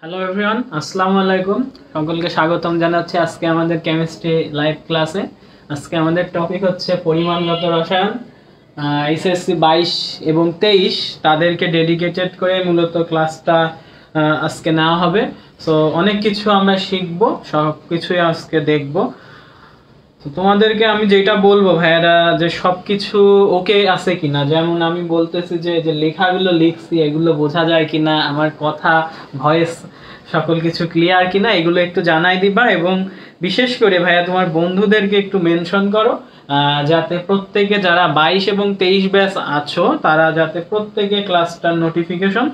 Hello everyone, আসসালামু আলাইকুম। সকলকে স্বাগতম জানাচ্ছি আজকে আমাদের কেমিস্ট্রি লাইভ ক্লাসে। আজকে আমাদের টপিক হচ্ছে পরিমাণগত রসায়ন। এইচএসসি 22 এবং 23 তাদেরকে ডেডিকেটেড করে মূলত ক্লাসটা আজকে নেওয়া হবে। সো অনেক কিছু আমরা শিখবো, সব কিছুই আজকে দেখবো। তোমাদেরকে আমি যেটা বলবো ভাইয়ারা, যে সবকিছু ওকে আছে কিনা, যেমন আমি বলতেছি যে যে লেখাগুলো লিখছি এগুলো বোঝা যায় কিনা, আমার কথা ভয়েস সকল কিছু ক্লিয়ার কিনা এগুলো একটু জানাই দিবা। এবং বিশেষ করে ভাইয়া তোমার বন্ধুদেরকে একটু মেনশন করো, যাতে প্রত্যেকে যারা 22 এবং 23 ব্যাচ আছো তারা যাতে প্রত্যেকে ক্লাসটার নোটিফিকেশন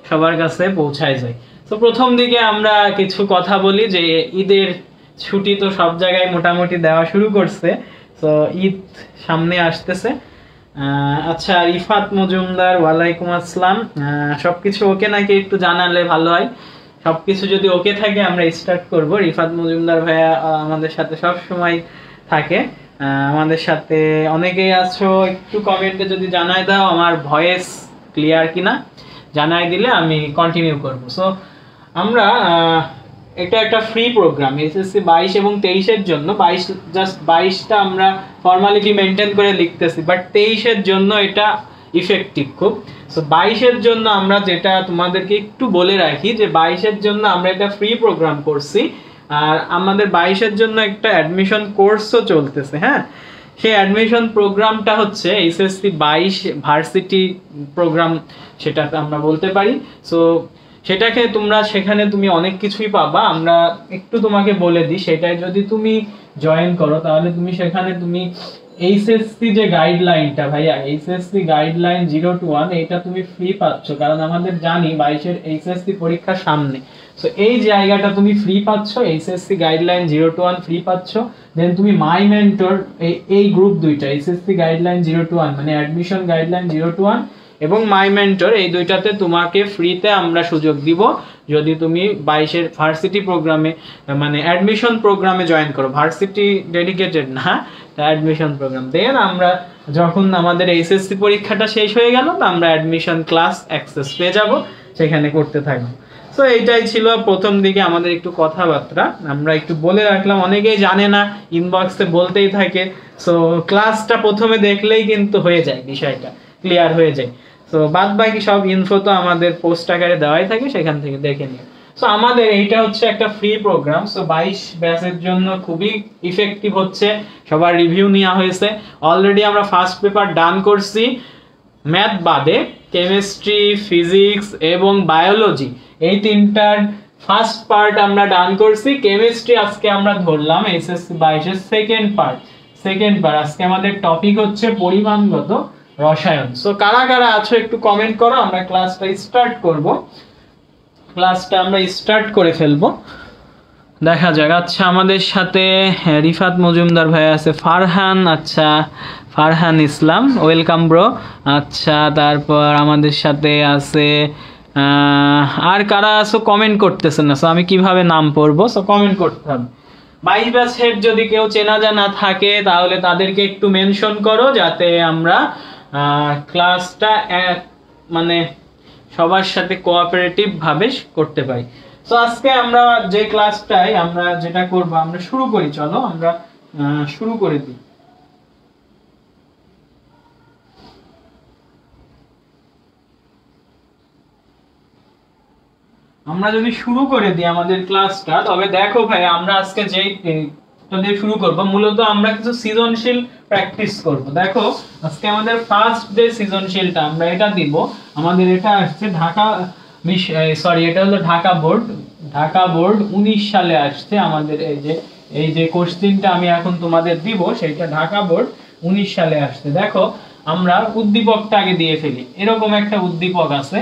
সবার কাছে পৌঁছায় যায়। তো প্রথম দিকে আমরা কিছু কথা বলি যে ঈদের ছুটি তো সব জায়গায় মোটামুটি দেওয়া শুরু করছে। তো ঈদ সামনে আসতেছে। আচ্ছা, রিফাত মজুমদার, ওয়ালাইকুম আসসালাম। সবকিছু ওকে নাকি একটু জানালে ভালো হয়। সবকিছু যদি ওকে থাকে আমরা স্টার্ট করব। রিফাত মজুমদার ভাইয়া আমাদের সাথে সব সময় থাকে। আমাদের সাথে অনেকেই আছো, একটু কমেন্টে যদি জানাই দাও আমার ভয়েস ক্লিয়ার কিনা, জানাই দিলে আমি কন্টিনিউ করব। সো আমরা এটা একটা ফ্রি প্রোগ্রাম এসএসসি 22 এবং 23 এর জন্য। 22টা আমরা ফর্মালিটি মেনটেন করে লিখতেছি, বাট 23 এর জন্য এটা ইফেক্টিভ খুব। সো 22 এর জন্য আমরা যেটা তোমাদেরকে একটু বলে রাখি যে 22 এর জন্য আমরা এটা ফ্রি প্রোগ্রাম করছি, আর আমাদের 22 এর জন্য একটা অ্যাডমিশন কোর্সও চলতেছে। হ্যাঁ, সেই অ্যাডমিশন প্রোগ্রামটা হচ্ছে এসএসসি 22 ভার্সিটি প্রোগ্রাম, সেটা আমরা বলতে পারি। সো সেটাকে তোমরা, সেখানে তুমি অনেক কিছুই পাবা। আমরা একটু তোমাকে বলে দিই, সেটাই যদি তুমি জয়েন করো তাহলে তুমি সেখানে তুমি এইচএসসি যে গাইডলাইনটা ভাইয়া, এইচএসসি গাইডলাইন 0 to 1 এটা তুমি ফ্রি পাচ্ছ, কারণ আমাদের জানি 22 এর এইচএসসি পরীক্ষার সামনে। সো এই জায়গাটা তুমি ফ্রি পাচ্ছ, এইচএসসি গাইডলাইন 0 to 1 ফ্রি পাচ্ছ। দেন তুমি মাই মেন্টর, এই গ্রুপ দুইটা, এইচএসসি গাইডলাইন 0 to 1 মানে অ্যাডমিশন গাইডলাইন 0 to 1 এবং মাই মেন্টর, এই দুইটাতে তোমাকে ফ্রিতে আমরা সুযোগ দিব যদি তুমি 22 এর ভার্সিটি প্রোগ্রামে মানে অ্যাডমিশন প্রোগ্রামে জয়েন করো। ভার্সিটি ডেডিকেটেড না, অ্যাডমিশন প্রোগ্রাম। দেন আমরা যখন আমাদের এইচএসসি পরীক্ষাটা শেষ হয়ে গেল, তো আমরা অ্যাডমিশন ক্লাস অ্যাক্সেস পেয়ে যাব, সেখানে করতে থাকবো। তো এইটাই ছিল প্রথম দিকে আমাদের একটু কথাবার্তা, আমরা একটু বলে রাখলাম। অনেকেই জানে না, ইনবক্সে বলতেই থাকে। সো ক্লাসটা প্রথমে দেখলেই কিন্তু হয়ে যায়, বিষয়টা ক্লিয়ার হয়ে যায়। তো বাদ বাকি সব ইনফো তো আমাদের পোস্ট আকারে দেওয়াই থাকে, সেখান থেকে দেখে নিও। সো আমাদের এইটা হচ্ছে একটা ফ্রি প্রোগ্রাম। সো 22 ব্যাচের জন্য খুবই ইফেক্টিভ হচ্ছে। সবার রিভিউ নেওয়া হয়েছে অলরেডি। আমরা ফার্স্ট পেপার ডান করছি, ম্যাথ বাদে কেমিস্ট্রি, ফিজিক্স এবং বায়োলজি এই তিনটার ফার্স্ট পার্ট আমরা ডান করছি। কেমিস্ট্রি আজকে আমরা ধরলাম এসএসসি 22 এর সেকেন্ড পার্ট। আজকে আমাদের টপিক হচ্ছে পরিমাণগত রসায়ন। সো কারা কারা আছো একটু কমেন্ট করো, আমরা ক্লাসটা স্টার্ট করব। ক্লাসটা আমরা স্টার্ট করে ফেলবো, দেখা যাক। আচ্ছা, আমাদের সাথে রিফাত মজুমদার ভাই আছে, ফারহান, আচ্ছা ফারহান ইসলাম, ওয়েলকাম ব্রো। আচ্ছা, তারপর আমাদের সাথে আছে আর কারা আছো কমেন্ট করতেছেন না, সো আমি কিভাবে নাম পড়বো? সো কমেন্ট করতে হবে। 22 ব্যাচের যদি কেউ চেনা জানা থাকে তাহলে তাদেরকে একটু মেনশন করো, যাতে আমরা ক্লাসটা মানে সবার সাথে কোঅপারেটিভ ভাবে করতে পারি। তো আজকে আমরা যে ক্লাসটাই আমরা যেটা করব, আমরা শুরু করি। চলো আমরা শুরু করে দিই। আমরা যদি শুরু করে দিই আমাদের ক্লাসটা, তবে দেখো ভাই, আমরা আজকে যেই দিয়ে শুরু করব, মূলত আমরা কিছু সৃজনশীল প্র্যাকটিস করব। দেখো আজকে আমাদের ফার্স্ট ডে সৃজনশীলটা আমরা এটা দিব। আমাদের এটা আসছে ঢাকা, সরি এটা হলো ঢাকা বোর্ড 19 সালে আসছে আমাদের। এই যে কোশ্চেনটা আমি এখন তোমাদের দিব, সেটা ঢাকা বোর্ড 19 সালে আসছে। দেখো আমরা উদ্দীপকটা আগে দিয়ে ফেলি। এরকম একটা উদ্দীপক আছে।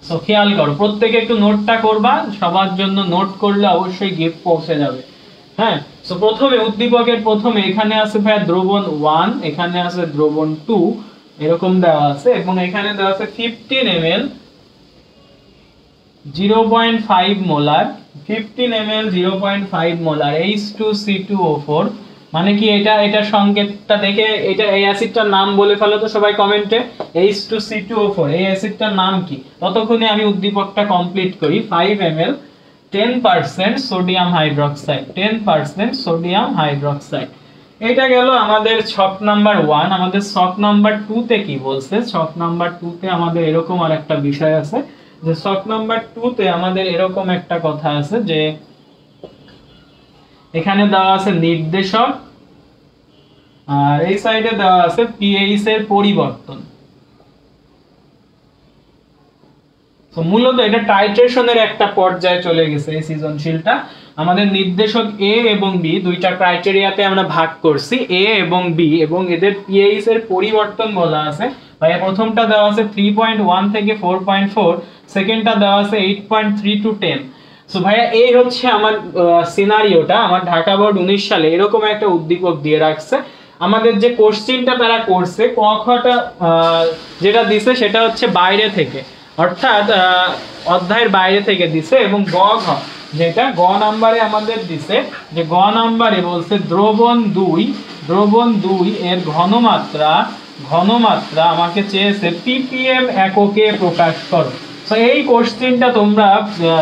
সো খেয়াল করো, প্রত্যেকে একটু নোটটা করবা, সবার জন্য নোট করলে অবশ্যই গিফট পৌঁছে যাবে। হ্যাঁ, সো প্রথমে উদ্দীপকের প্রথমে এখানে আছে ভাই দ্রবণ 1, এখানে আছে দ্রবণ 2, এরকম দেওয়া আছে। এবং এখানে দেওয়া আছে 15 ml 0.5 molar, 15 ml 0.5 molar H2C2O4 মানে কি এটা এটার সংকেতটা দেখে এটা এই অ্যাসিডটার নাম বলে ফেলো তো সবাই কমেন্টে। H2C2O4 এই অ্যাসিডটার নাম কি? ততক্ষণে আমি উদ্দীপকটা কমপ্লিট করি। 5 ml 10% sodium hydroxide, 10% sodium hydroxide. এটা গেল আমাদের ছক নাম্বার 1। আমাদের ছক নাম্বার 2 তে কি বলছে? ছক নাম্বার 2 তে আমাদের এরকম আর একটা বিষয় আছে যে ছক নাম্বার 2 তে আমাদের এরকম একটা কথা আছে যে এখানে দেওয়া আছে নির্দেশক আর এই সাইডে দেওয়া আছে পিএইচ এর পরিবর্তন। তো মূলত এটা টাইট্রেশনের একটা পর্যায়ে চলে গেছে এই সৃজনশীলটা। আমাদের নির্দেশক এ এবং বি দুইটা ক্রাইটেরিয়াতে আমরা ভাগ করছি, এ এবং বি, এবং এদের পিএইচ এর পরিবর্তন বলা আছে। ভাই প্রথমটা দেওয়া আছে 3.1 থেকে 4.4, সেকেন্ডটা দেওয়া আছে 8.3 টু 10। সো ভাইয়া এই হচ্ছে আমার সিনারিওটা। আমার ঢাকা বোর্ড 19 সালে এরকম একটা উদ্দীপক দিয়ে রাখছে। আমাদের যে কোশ্চেনটা তারা করছে ক খটা যেটা দিছে সেটা হচ্ছে বাইরে থেকে, অর্থাৎ অধ্যায়ের বাইরে থেকে দিছে, এবং গ ঘ যেটা গ নাম্বারে আমাদের দিছে যে গ নাম্বারে বলছে দ্রবণ 2 এর ঘনমাত্রা আমাকে চেয়েছে ppm এককে প্রকাশ করো। তো এই কোশ্চেনটা তোমরা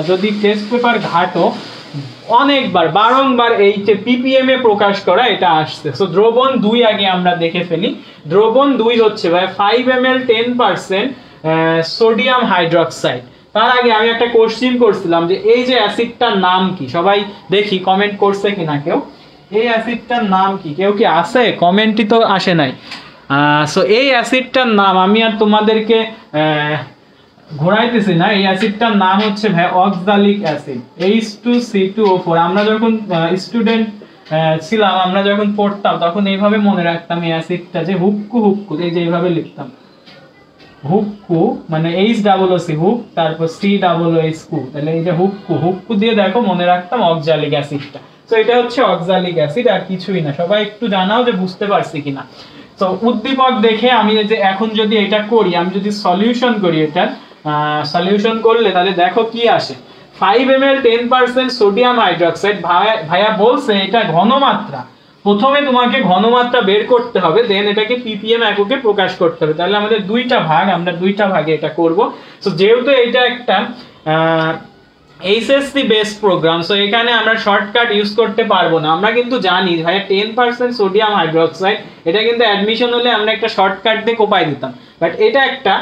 যদি টেস্ট পেপার ঘাটো অনেকবার বারংবার এই যে ppm এ প্রকাশ করা এটা আসছে। সো দ্রবণ 2 আগে আমরা দেখে ফেলি। দ্রবণ 2 হচ্ছে ভাই 5 ml 10% সোডিয়াম হাইড্রোক্সাইড। তার আগে আমি একটা কোশ্চেন করছিলাম যে এই যে অ্যাসিডটার নাম কি? সবাই দেখি কমেন্ট করছে কিনা কেউ। এই অ্যাসিডটার নাম কি? কেউ কি আছে? কমেন্টই তো আসে নাই। সো এই অ্যাসিডটার নাম আমি আর তোমাদেরকে ঘোরাইতেছি না। এই অ্যাসিডটার নাম হচ্ছে ভাই অক্সালিক অ্যাসিড, H2C2O4। আমরা যখন স্টুডেন্ট ছিলাম, আমরা যখন পড়তাম তখন এইভাবে মনে রাখতাম এই অ্যাসিডটা যে হুক্কু, এই যে এইভাবে লিখতাম হুক্কু, মানে HOOC হুক, তারপর COOH কু, তাহলে এই যে হুক্কু দিয়ে দেখো মনে রাখতাম অক্সালিক অ্যাসিডটা। তো এটা হচ্ছে অক্সালিক অ্যাসিড, আর কিছুই না। সবাই একটু জানাও যে বুঝতে পারছি কিনা। তো উদ্দীপক দেখে আমি যে এখন যদি এটা করি, আমি যদি সলিউশন করি, এটা সলিউশন করলে তাহলে দেখো কি আসে। 5 ml 10% সোডিয়াম হাইড্রোক্সাইড। ভাইয়া বলছে এটা ঘনমাত্রা। প্রথমে তোমাকে ঘনমাত্রা বের করতে হবে, দেন এটাকে ppm এককে প্রকাশ করতে হবে। তাহলে আমাদের দুইটা ভাগ, আমরা দুইটা ভাগে এটা করব। সো যেহেতু এটা একটা এইচএসসি বেস প্রোগ্রাম, সো এখানে আমরা শর্টকাট ইউজ করতে পারবো না। আমরা কিন্তু জানি ভাইয়া 10% সোডিয়াম হাইড্রোক্সাইড, এটা কিন্তু অ্যাডমিশন হলে আমরা একটা শর্টকাট দিয়ে কোপাই দিতাম। বাট এটা একটা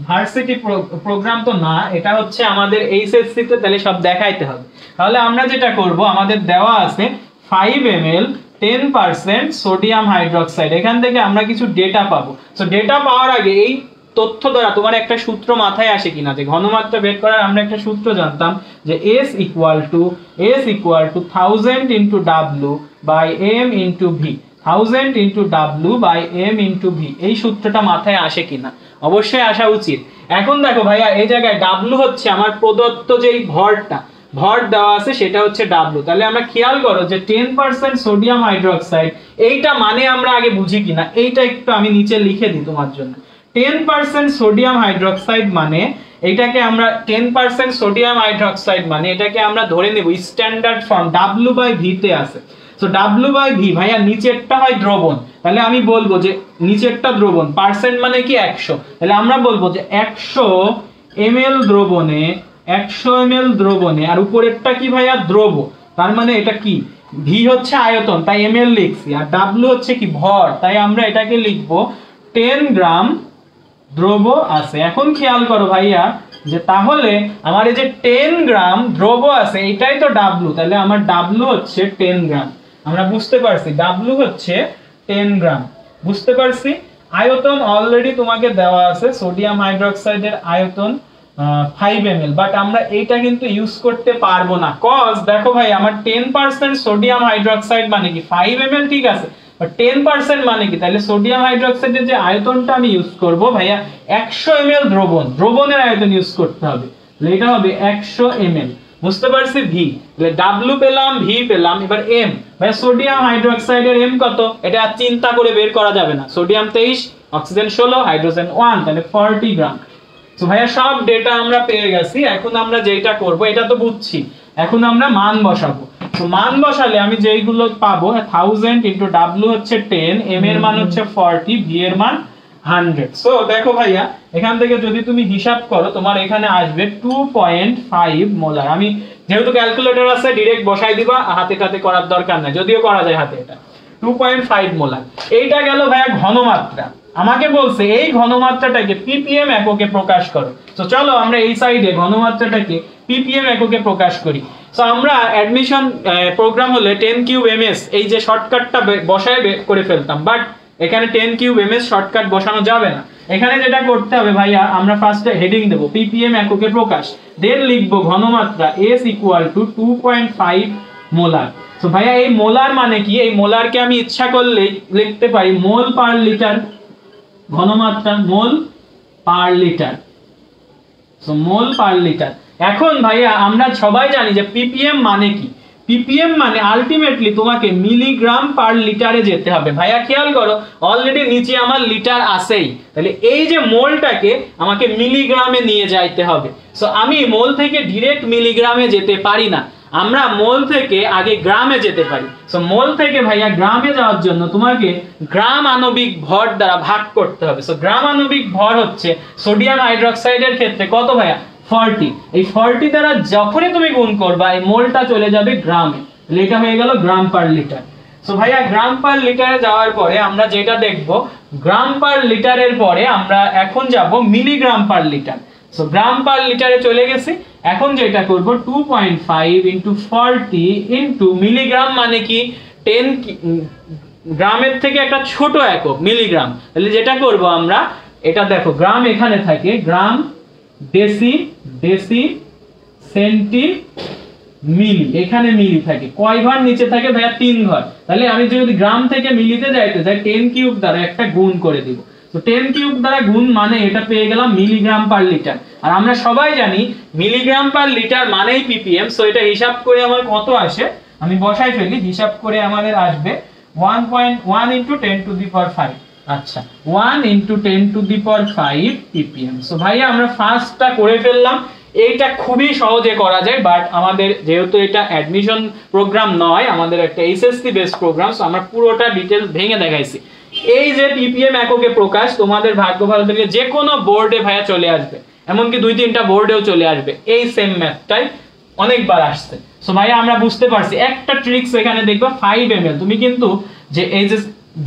ভার্সিটি প্রোগ্রাম তো না, এটা হচ্ছে আমাদের এইচএসসি তে, তাহলে সব দেখাইতে হবে। তাহলে আমরা যেটা করব, আমাদের দেওয়া আছে 5 ml 10% সোডিয়াম হাইড্রোক্সাইড। এখান থেকে আমরা কিছু ডেটা পাবো। সো ডেটা পাওয়ার আগে এই তথ্য দ্বারা তোমার একটা সূত্র মাথায় আসে কিনা, যে ঘনমাত্রা বের করার আমরা একটা সূত্র জানতাম যে S equal to 1000 into W by M into V, 1000 into W by M into V। এই সূত্রটা মাথায় আসে কিনা? অবশ্যই আসা উচিত। এখন দেখো ভাইয়া এই জায়গায় W হচ্ছে আমার প্রদত্ত যেই ভর দেওয়া আছে সেটা হচ্ছে W। তাহলে আমরা খেয়াল করো যে 10% সোডিয়াম হাইড্রোক্সাইড এইটা মানে আমরা আগে বুঝি কিনা, এইটা একটু আমি নিচে লিখে দিই তোমার জন্য। 10% সোডিয়াম হাইড্রোক্সাইড মানে এটাকে আমরা 10% সোডিয়াম হাইড্রোক্সাইড মানে এটাকে আমরা ধরে নেব স্ট্যান্ডার্ড ফর্ম W/V তে আছে। সো W/V ভাইয়া নিচেরটা হয় দ্রবণ, তাহলে আমি বলবো যে নিচেরটা দ্রবণ, পার্সেন্ট মানে কি 100, তাহলে আমরা বলবো যে 100 ml দ্রবণে, আর উপরেরটা কি ভাইয়া? দ্রব। তার মানে এটা কি? V হচ্ছে আয়তন, তাই ml লিখছি, আর W হচ্ছে কি? ভর, তাই আমরা এটাকে লিখবো 10 গ্রাম দ্রব আছে। এখন খেয়াল করো ভাইয়া যে তাহলে আমার এই যে 10 গ্রাম দ্রব আছে এটাই তো W, তাহলে আমার W হচ্ছে 10 গ্রাম। আমরা বুঝতে পারছি W হচ্ছে 10 গ্রাম, বুঝতে পারছি। আয়তন অলরেডি তোমাকে দেওয়া আছে, সোডিয়াম হাইড্রোক্সাইডের আয়তন 5 ml, বাট আমরা এইটা কিন্তু ইউজ করতে পারবো না। কজ দেখো ভাই আমার 10% সোডিয়াম হাইড্রোক্সাইড মানে কি 5 ml, ঠিক আছে, বাট 10% মানে কি? তাহলে সোডিয়াম হাইড্রোক্সাইডের যে আয়তনটা আমি ইউজ করব ভাইয়া 100 ml দ্রবণের আয়তন ইউজ করতে হবে, তাহলে এটা হবে 100 ml। বুঝতে পারছি? V, তাহলে W পেলাম, V পেলাম, এবার M। ভাই সোডিয়াম হাইড্রোক্সাইডের M কত? এটা চিন্তা করে বের করা যাবে না। সোডিয়াম 23, অক্সিজেন 16, হাইড্রোজেন 1, তাহলে 40 গ্রাম। তো ভাইয়া সব ডেটা আমরা পেয়ে গেছি। এখন আমরা যেটা করব, এটা তো বুঝছি, এখন আমরা মান বসাবো। তো মান বসালে আমি যেইগুলো পাবো 1000 ইনটু w হচ্ছে 10, m এর মান হচ্ছে 40, v এর মান 100। সো দেখো ভাইয়া এখান থেকে যদি তুমি হিসাব করো তোমার এখানে আসবে 2.5 মোলার। আমি যেহেতু ক্যালকুলেটর আছে ডাইরেক্ট বসাই দিবা, হাতে টাতে করার দরকার নাই, যদিও করা যায় হাতে। এটা 2.5 মোলার। এইটা গেল ভাইয়া ঘনমাত্রা। আমাকে বলছে এই ঘনমাত্রাটাকে ppm এককে প্রকাশ করো। তো চলো আমরা এই সাইডে ঘনমাত্রাটাকে ppm এককে প্রকাশ করি। সো আমরা অ্যাডমিশন প্রোগ্রাম হলে 10 কিউব ms এই যে শর্টকাটটা বসায় করে ফেলতাম, বাট এখানে 10 কিউব ms শর্টকাট বসানো যাবে না। এখানে যেটা করতে হবে ভাইয়া, আমরা ফার্স্টে হেডিং দেব ppm এককে প্রকাশ, দেন লিখব ঘনমাত্রা s ইকুয়াল টু 2.5 মোলার। তো ভাইয়া এই মোলার মানে কি? এই মোলারকে আমি ইচ্ছা করলে লিখতে পারি মোল পার লিটার, ঘনমাত্রা মোল পার লিটার। সো মোল পার লিটার। এখন ভাইয়া আমরা সবাই জানি যে ppm মানে কি? ppm মানে আলটিমেটলি তোমাকে মিলিগ্রাম পার লিটারে যেতে হবে। ভাইয়া খেয়াল করো অলরেডি নিচে আমার লিটার আছেই, তাহলে এই যে মোলটাকে আমাকে মিলিগ্রামে নিয়ে যাইতে হবে। সো আমি মোল থেকে ডাইরেক্ট মিলিগ্রামে যেতে পারি না, আমরা মোল থেকে আগে গ্রামে যেতে পারি। সো মোল থেকে ভাইয়া গ্রামে যাওয়ার জন্য তোমাকে গ্রাম আণবিক ভর দ্বারা ভাগ করতে হবে। সো গ্রাম আণবিক ভর হচ্ছে সোডিয়াম হাইড্রোক্সাইডের ক্ষেত্রে কত ভাইয়া? 40। এই 40 দ্বারা যখনই তুমি গুণ করবা এই মোলটা চলে যাবে গ্রামে, এটা হয়ে গেল গ্রাম পার লিটার। সো ভাইয়া গ্রাম পার লিটারে যাওয়ার পরে আমরা যেটা দেখব, গ্রাম পার লিটারের পরে আমরা এখন যাব মিলিগ্রাম পার লিটার। সো গ্রাম পার লিটারে চলে গেছি। এখন যেটা করব 2.5 ইনটু 40 ইনটু মিলিগ্রাম মানে কি 10 গ্রামের থেকে একটা ছোট একক মিলিগ্রাম। তাহলে যেটা করব আমরা, এটা দেখো গ্রাম এখানে থাকে, গ্রাম ডেসি ডেসি সেন্টি মিলি, এখানে মিলি থাকে। কয় ঘর নিচে থাকে ভাইয়া? 3 ঘর। তাহলে আমি যদি গ্রাম থেকে মিলিতে যাইতে চাই 10 কিউব দ্বারা একটা গুণ করে দিব। তো 10 কিউব দ্বারা গুণ মানে এটা পেয়ে গেলাম মিলিগ্রাম পার লিটার। আর আমরা সবাই জানি মিলিগ্রাম পার লিটার মানেই ppm। সো এটা হিসাব করে আমার কত আসে আমি বসাই ফেলি, হিসাব করে আমাদের আসবে 1.1 ইনটু 10 টু দি পাওয়ার 5। আচ্ছা 1 into 10 to the power 5 ppm। So ভাইয়া আমরা ফার্স্টটা করে ফেললাম। এইটা খুবই সহজে করা যায়, বাট আমাদের যেহেতু এটা অ্যাডমিশন প্রোগ্রাম নয়, আমাদের একটা এইচএসসি বেসড প্রোগ্রাম, সো আমরা পুরোটা ডিটেইলস ভেঙে দেখাইছি। এই যে ppm এককে প্রকাশ তোমাদের ভাগ্য ভালো থাকলে যে কোনো বোর্ডে ভাইয়া চলে আসবে, এমনকি 2-3টা বোর্ডেও চলে আসবে এই সেম ম্যাথটাই অনেকবার আসছে। সো ভাইয়া আমরা বুঝতে পারছি একটা ট্রিক্স এখানে দেখবা 5 ml, তুমি কিন্তু যে এই যে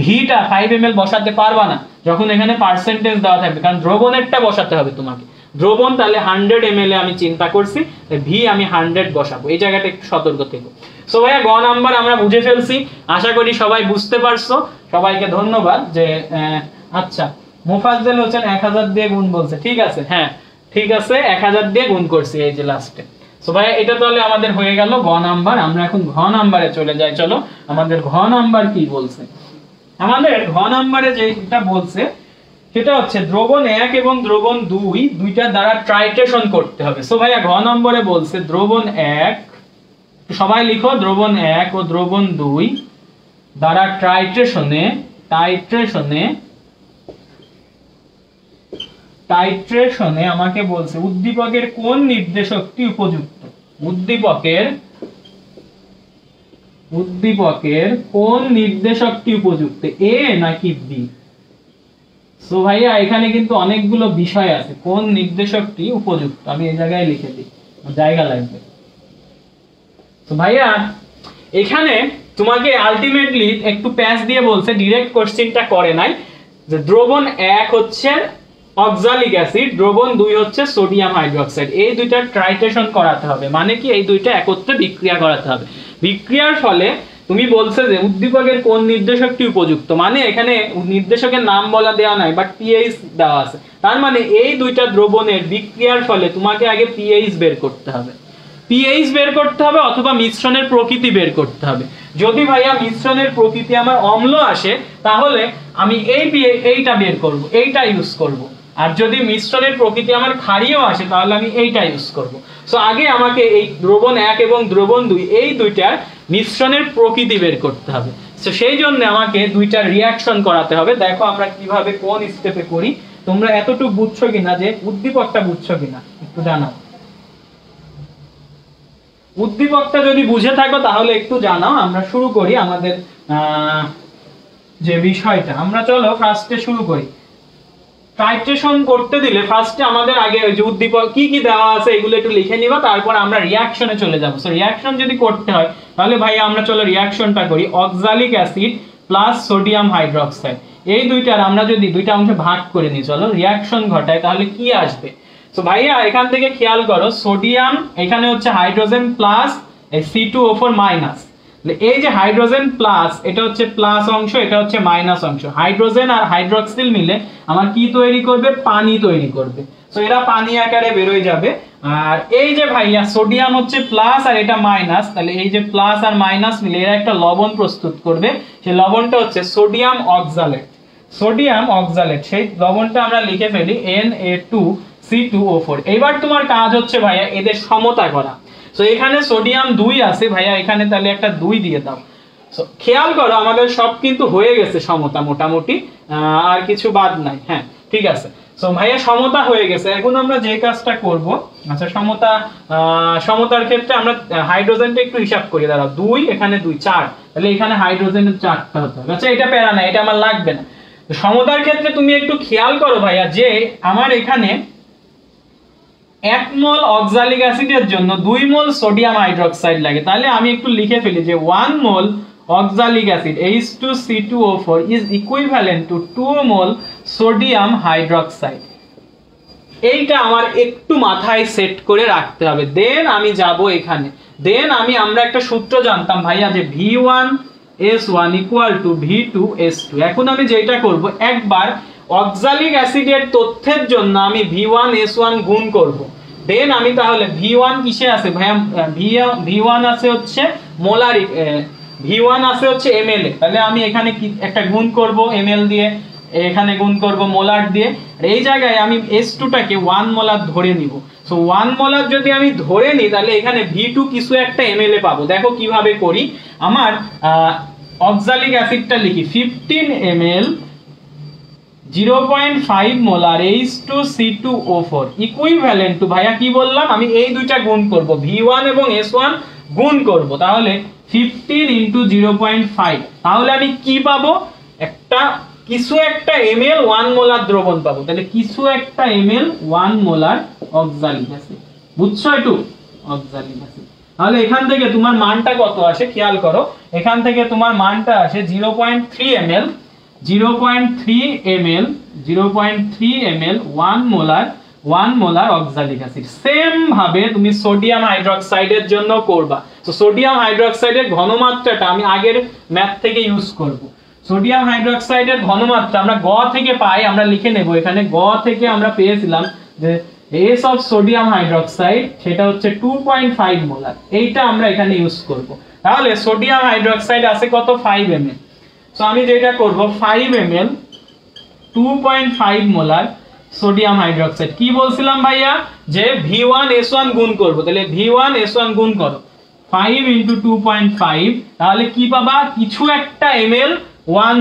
ভিটা 5 ml বসাতে পারবা না যখন এখানে পার্সেন্টেজ দেওয়া থাকবে, কারণ দ্রবণেরটা বসাতে হবে তোমাকে। দ্রবণ তাহলে 100 ml এ আমি চিন্তা করছি, ভি আমি 100 বসাবো, এই জায়গাটা একটু সতর্ক থেকো। সো ভাইয়া গ নাম্বার আমরা বুঝে ফেলছি, আশা করি সবাই বুঝতে পারছো। সবাইকে ধন্যবাদ। যে আচ্ছা মুফাজ্জল হোসেন 1000 দিয়ে গুণ বলছে, ঠিক আছে, হ্যাঁ ঠিক আছে 1000 দিয়ে গুণ করছি এই যে লাস্টে। সো ভাইয়া এটা তাহলে আমাদের হয়ে গেল গ নাম্বার। আমরা এখন ঘ নাম্বারে চলে যাই। চলো আমাদের ঘ নাম্বার কি বলছে। আমাদের ঘ নাম্বারে যেটা বলছে সেটা হচ্ছে দ্রবণ 1 এবং দ্রবণ 2 দুইটা দ্বারা ট্রাইট্রেশন করতে হবে। সো ভাইয়া ঘ নম্বরে বলছে দ্রবণ 1, সবাই লিখো দ্রবণ 1 ও দ্রবণ 2 দ্বারা টাইট্রেশনে আমাকে বলছে উদ্দীপকের কোন নির্দেশকটি উপযুক্ত। উদ্দীপকের কোন নির্দেশকটি উপযুক্ত, এ নাকি বি? সো ভাইয়া এখানে কিন্তু অনেকগুলো বিষয় আছে, কোন নির্দেশকটি উপযুক্ত আমি এই জায়গায় লিখে দিই, জায়গা লাগবে। তো ভাইয়া এখানে তোমাকে আলটিমেটলি একটু প্যাচ দিয়ে বলছে, ডাইরেক্ট কোশ্চেনটা করে নাই, যে দ্রবণ 1 হচ্ছে অক্সালিক অ্যাসিড, দ্রবণ 2 হচ্ছে সোডিয়াম হাইড্রোক্সাইড, এই দুইটা ট্রাইট্রেশন করাতে হবে। মানে কি এই দুইটা একত্রে বিক্রিয়া করাতে হবে। বিক্রিয়ার ফলে তুমি বলছে যে উদ্দীপকের কোন নির্দেশকটি উপযুক্ত, মানে এখানে নির্দেশকের নাম বলা দেওয়া নাই, বাট পিএইচ দেওয়া আছে। তার মানে এই দুইটা দ্রবণের বিক্রিয়ার ফলে তোমাকে আগে পিএইচ বের করতে হবে, অথবা মিশ্রণের প্রকৃতি বের করতে হবে। যদি ভাইয়া মিশ্রণের প্রকৃতি আমার অম্ল আসে তাহলে আমি এইটা বের করব, এইটা ইউজ করব। আর যদি মিশ্রণের প্রকৃতি আমার ক্ষারীয় আসে তাহলে আমি এইটা ইউজ করব। সো আগে আমাকে এই দ্রবণ 1 এবং দ্রবণ 2 এই দুইটার মিশ্রণের প্রকৃতি বের করতে হবে। সো সেই জন্য আমাকে দুইটা রিঅ্যাকশন করাতে হবে। দেখো আমরা কিভাবে কোন স্টেপে করি, তোমরা এতটুকু বুঝছো কিনা যে উদ্দীপকটা বুঝছো কিনা একটু জানাও। উদ্দীপকটা যদি বুঝে থাকো তাহলে একটু জানাও, আমরা শুরু করি আমাদের যে বিষয়টা। আমরা চলো ফার্স্টে শুরু করি। টাইট্রেশন করতে দিলে ফার্স্টে আমাদের আগে ওই যে উদ্দীপক কি কি দেওয়া আছে এগুলো একটু লিখে নিবা, তারপর আমরা রিঅ্যাকশনে চলে যাব। সো রিঅ্যাকশন যদি করতে হয় তাহলে ভাই আমরা চলো রিঅ্যাকশনটা করি। Oxalic acid plus sodium hydroxide, এই দুইটার আমরা যদি দুইটা অংশে ভাগ করে নিই, চলো রিঅ্যাকশন ঘটায়, তাহলে কি আসবে? তো ভাইয়া এখান থেকে খেয়াল করো, সোডিয়াম এখানে হচ্ছে হাইড্রোজেন প্লাস C2O4 মাইনাস। এই যে হাইড্রোজেন প্লাস, এটা হচ্ছে প্লাস অংশ, এটা হচ্ছে মাইনাস অংশ। হাইড্রোজেন আর হাইড্রক্সিল মিলে আমার কি তৈরি করবে? পানি তৈরি করবে। তো এরা পানি আকারে বেরোয় যাবে। আর এই যে ভাইয়া সোডিয়াম হচ্ছে প্লাস আর এটা মাইনাস, তাহলে এই যে প্লাস আর মাইনাস মিলে এরা একটা লবণ প্রস্তুত করবে। সেই লবণটা হচ্ছে সোডিয়াম অক্সালেট। সোডিয়াম অক্সালেট, সেই লবণটা আমরা লিখে ফেলি Na2C2O4। এবার তোমার কাজ হচ্ছে ভাইয়া এদের সমতা করা। সো এখানে সোডিয়াম 2 আছে ভাইয়া, এখানে তাহলে একটা 2 দিয়ে দাও। সো খেয়াল করো আমাদের সব কিন্তু হয়ে গেছে সমতা মোটামুটি, আর কিছু বাদ নাই। হ্যাঁ ঠিক আছে। সো ভাইয়া সমতা হয়ে গেছে। এখন আমরা যে কাজটা করব, আচ্ছা সমতার ক্ষেত্রে আমরা হাইড্রোজেনটা একটু হিসাব করি। দাঁড়াও, 2 এখানে 2 4, তাহলে এখানে হাইড্রোজেনের 4টা হতে হবে। আচ্ছা এটা প্যারা না, এটা আমার লাগবে না। সমতার ক্ষেত্রে তুমি একটু খেয়াল করো ভাইয়া যে আমার এখানে 1 মোল অক্সালিক অ্যাসিডের জন্য 2 মোল সোডিয়াম হাইড্রোক্সাইড লাগে। তাহলে আমি একটু লিখে ফেলি যে 1 মোল oxalic acid H2C2O4 is equivalent to 2 mole sodium hydroxide. এইটা আমার একটু মাথায় সেট করে রাখতে হবে। দেন আমি যাব এখানে, দেন আমরা একটা সূত্র জানতাম ভাইয়া যে V1S1 equal to V2S2। এখন আমি যেটা করব, একবার অক্সালিক অ্যাসিডের তথ্যের জন্য আমি V1S1 গুণ করব। দেন আমি তাহলে V1 কিসে আছে ভাইয়া? V1 আছে হচ্ছে মোলারিক, V1 আছে হচ্ছে ml এ। তাহলে আমি এখানে কি একটা গুণ করব ml দিয়ে, এখানে গুণ করব মোলার দিয়ে। আর এই জায়গায় আমি S2 টাকে 1 মোলার ধরে নিব। সো 1 মোলার যদি আমি ধরে নিই তাহলে এখানে V2 কিছু একটা ml এ পাবো। দেখো কিভাবে করি। আমার অক্সালিক অ্যাসিডটা লিখি 15 ml 0.5 molar H2C2O4 equivalent to, ভাইয়া কি বললাম, আমি এই দুইটা গুণ করব, V1 এবং S1 গুণ করব। তাহলে 15 × 0.5, তাহলে আমি কি পাবো? কিছু একটা ml 1 মোলার দ্রবণ পাবো। তাহলে কিছু একটা ml 1 মোলার অক্সালিক অ্যাসিড। বুঝছো একটু? Oxalic acid. তাহলে এখান থেকে তোমার মানটা কত আসে খেয়াল করো। এখান থেকে তোমার মানটা আসে 0.3 ml 1 molar oxalic acid. Same ভাবে তুমি সোডিয়াম হাইড্রোক্সাইডের জন্য করবা। তো সোডিয়াম হাইড্রোক্সাইডের ঘনমাত্রাটা আমি আগের ম্যাথ থেকে ইউজ করব। সোডিয়াম হাইড্রোক্সাইডের ঘনমাত্রা আমরা গ থেকে পাই, আমরা লিখে নেব এখানে। গ থেকে আমরা পেয়েছিলাম যে S অফ সোডিয়াম হাইড্রোক্সাইড সেটা হচ্ছে 2.5 মোলার। এইটা আমরা এখানে ইউজ করব। তাহলে সোডিয়াম হাইড্রোক্সাইড আছে কত? 5 ml। সো আমি যেটা করব 5 ml 2.5 মোলার সোডিয়াম হাইড্রোক্সাইড। কি বলছিলাম ভাইয়া? যে V1S1 গুণ করব। তাহলে V1S1 গুণ করো 5 × 2.5, তাহলে কি পাবা? কিছু একটা ml 1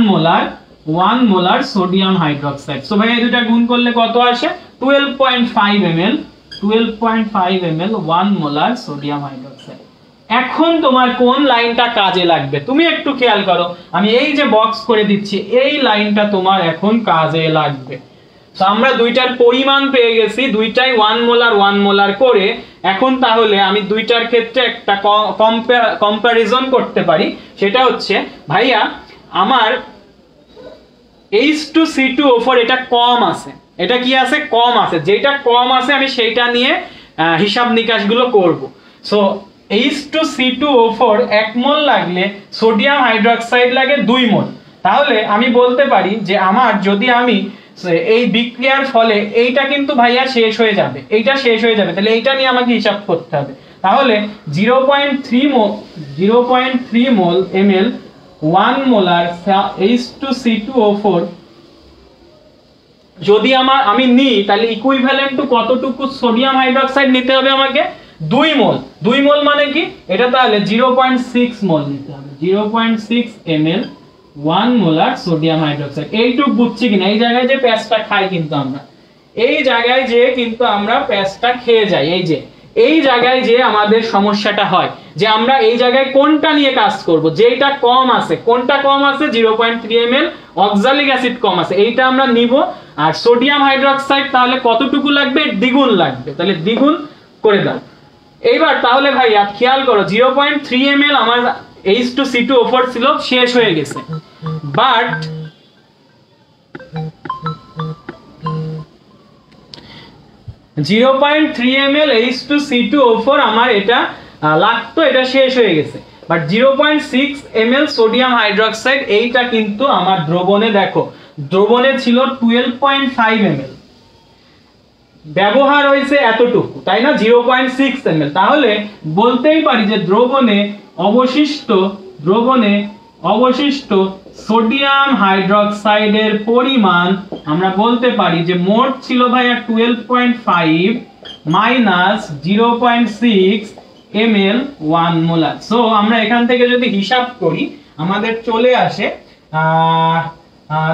molar sodium hydroxide. So ভাইয়া এই দুটো গুণ করলে কত আসে? 12.5 ml 1 মোলার সোডিয়াম হাইড্রোক্সাইড। এখন তোমার কোন লাইনটা কাজে লাগবে তুমি একটু খেয়াল করো। আমি এই যে বক্স করে দিচ্ছি, এই লাইনটা তোমার এখন কাজে লাগবে। সো আমরা দুইটার পরিমাণ পেয়ে গেছি, দুইটাই 1 মোলার করে। এখন তাহলে আমি দুইটার ক্ষেত্রে একটা কম্প্যারিজন করতে পারি। সেটা হচ্ছে ভাইয়া আমার H2C2O4 এটা কম আছে। এটা কি আছে? কম আছে। যেটা কম আছে আমি সেইটা নিয়ে হিসাব নিকাশগুলো করব। সো H2C2O4 1 মোল লাগলে সোডিয়াম হাইড্রোক্সাইড লাগে 2 মোল। তাহলে আমি বলতে পারি যে আমার যদি আমি এই বিক্রিয়ার ফলে এইটা কিন্তু ভাইয়া শেষ হয়ে যাবে, এইটা শেষ হয়ে যাবে। তাহলে এইটা নিয়ে আমাকে হিসাব করতে হবে। তাহলে 0.3 মোল ml 1 মোলার H2C2O4 যদি আমি নিই, তাহলে ইকুইভ্যালেন্ট টু কতটুকু সোডিয়াম হাইড্রোক্সাইড নিতে হবে আমাকে? 2 মোল। 2 মোল মানে কি? এটা তাহলে 0.6 মোল নিতে হবে। 0.6 ml 1 মোলার সোডিয়াম হাইড্রোক্সাইড। এইটুকু বুঝছি কিনা? এই জায়গায় যে প্যাচটা খাই কিন্তু আমরা, এই জায়গায় যে কিন্তু আমরা প্যাচটা খেয়ে যাই। এই যে এই জায়গায় যে আমাদের সমস্যাটা হয় যে আমরা এই জায়গায় কোনটা নিয়ে কাজ করব, যেটা কম আছে, কোনটা কম আছে 0.3 ml অক্সালিক অ্যাসিড কম আছে, এইটা আমরা নিব। আর সোডিয়াম হাইড্রোক্সাইড তাহলে কতটুকু লাগবে, দ্বিগুণ লাগবে, তাহলে দ্বিগুণ করে দাও। এইবার তাহলে ভাইয়া খেয়াল করো 0.3 ml আমার H2C2O4 ছিল, শেষ হয়ে গেছে, বাট 0.3 ml H2C2O4 আমার এটা লাগতো, এটা শেষ হয়ে গেছে। বাট 0.6 ml সোডিয়াম হাইড্রোক্সাইড এইটা কিন্তু আমার দ্রবণে, দেখো দ্রবণে ছিল 12.5 ml, ব্যবহার হয়েছে এতটুকু, তাই না, 0.6 ml। তাহলে বলতেই পারি যে দ্রবণে অবশিষ্ট সোডিয়াম হাইড্রোক্সাইডের পরিমাণ আমরা বলতে পারি যে মোট ছিল ভাইয়া 12.5 মাইনাস 0.6 ml 1 মোলার। সো আমরা এখান থেকে যদি হিসাব করি আমাদের চলে আসে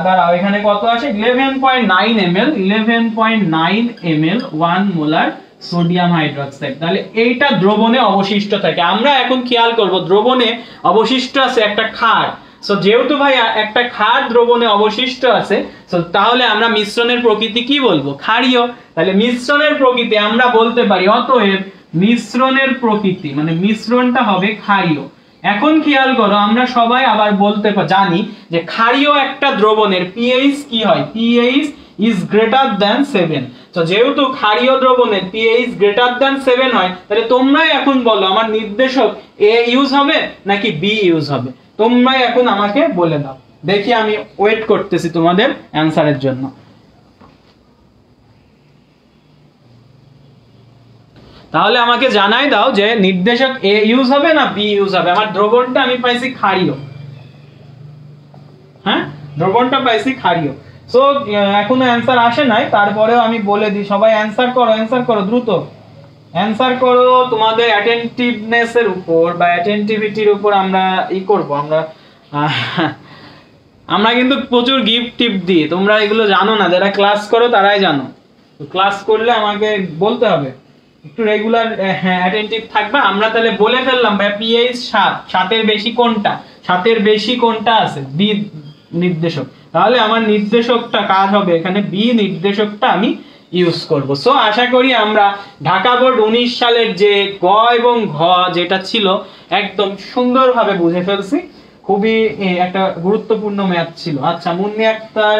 দাঁড়াও এখানে কত আসে 11.9 ml 1 মোলার সোডিয়াম হাইড্রোক্সাইড। তাহলে এইটা দ্রবণে অবশিষ্ট থাকে। আমরা এখন খেয়াল করব দ্রবণে অবশিষ্ট আছে একটা ক্ষার। সো যেহেতু ভাই একটা ক্ষার দ্রবণে অবশিষ্ট আছে, সো তাহলে আমরা মিশ্রণের প্রকৃতি কি বলবো, ক্ষারীয়। তাহলে মিশ্রণের প্রকৃতি আমরা বলতে পারি, অতএব মিশ্রণের প্রকৃতি মানে মিশ্রণটা হবে ক্ষারীয়। এখন খেয়াল করো আমরা সবাই আবার বলতে জানি যে ক্ষারীয় একটা দ্রবণের pH কি হয়, pH is greater than 7। তো যেহেতু ক্ষারীয় দ্রবণের pH greater than 7 হয়, তাহলে তোমরাই এখন বলো আমার নির্দেশক A ইউজ হবে নাকি B ইউজ হবে, তোমরাই এখন আমাকে বলে দাও। দেখি আমি ওয়েট করতেছি তোমাদের অ্যানসারের জন্য। তাহলে আমাকে জানাই দাও যে নির্দেশক A ইউজ হবে না B ইউজ হবে। আমার দ্রবণটা আমি পাইছি ক্ষারীয়, হ্যাঁ দ্রবণটা পাইছি ক্ষারীয়। সো এখনো অ্যানসার আসে নাই, তারপরেও আমি বলে দিই, সবাই অ্যানসার করো দ্রুত অ্যানসার করো। তোমাদের অ্যাটেনটিভনেস এর উপর বা অ্যাটেনটিভিটির উপর আমরা করব, আমরা কিন্তু প্রচুর গিফট টিপ দিই, তোমরা এগুলো জানো না, যারা ক্লাস করো তারাই জানো। তো ক্লাস করলে আমাকে বলতে হবে, একটু রেগুলার অ্যাটেনটিভ থাকবা। আমরা তাহলে বলে ফেললাম ভাই pH 7 এর বেশি কোনটা, 7 এর বেশি কোনটা আছে, বি নির্দেশক। তাহলে আমার নির্দেশকটা কাজ হবে এখানে বি নির্দেশকটা আমি ইউজ করব। সো আশা করি আমরা ঢাকা বোর্ড 19 সালের যে গ এবং ঘ যেটা ছিল একদম সুন্দরভাবে বুঝে ফেলছি। খুবই একটা গুরুত্বপূর্ণ ম্যাথ ছিল। আচ্ছা মুন্নি আক্তার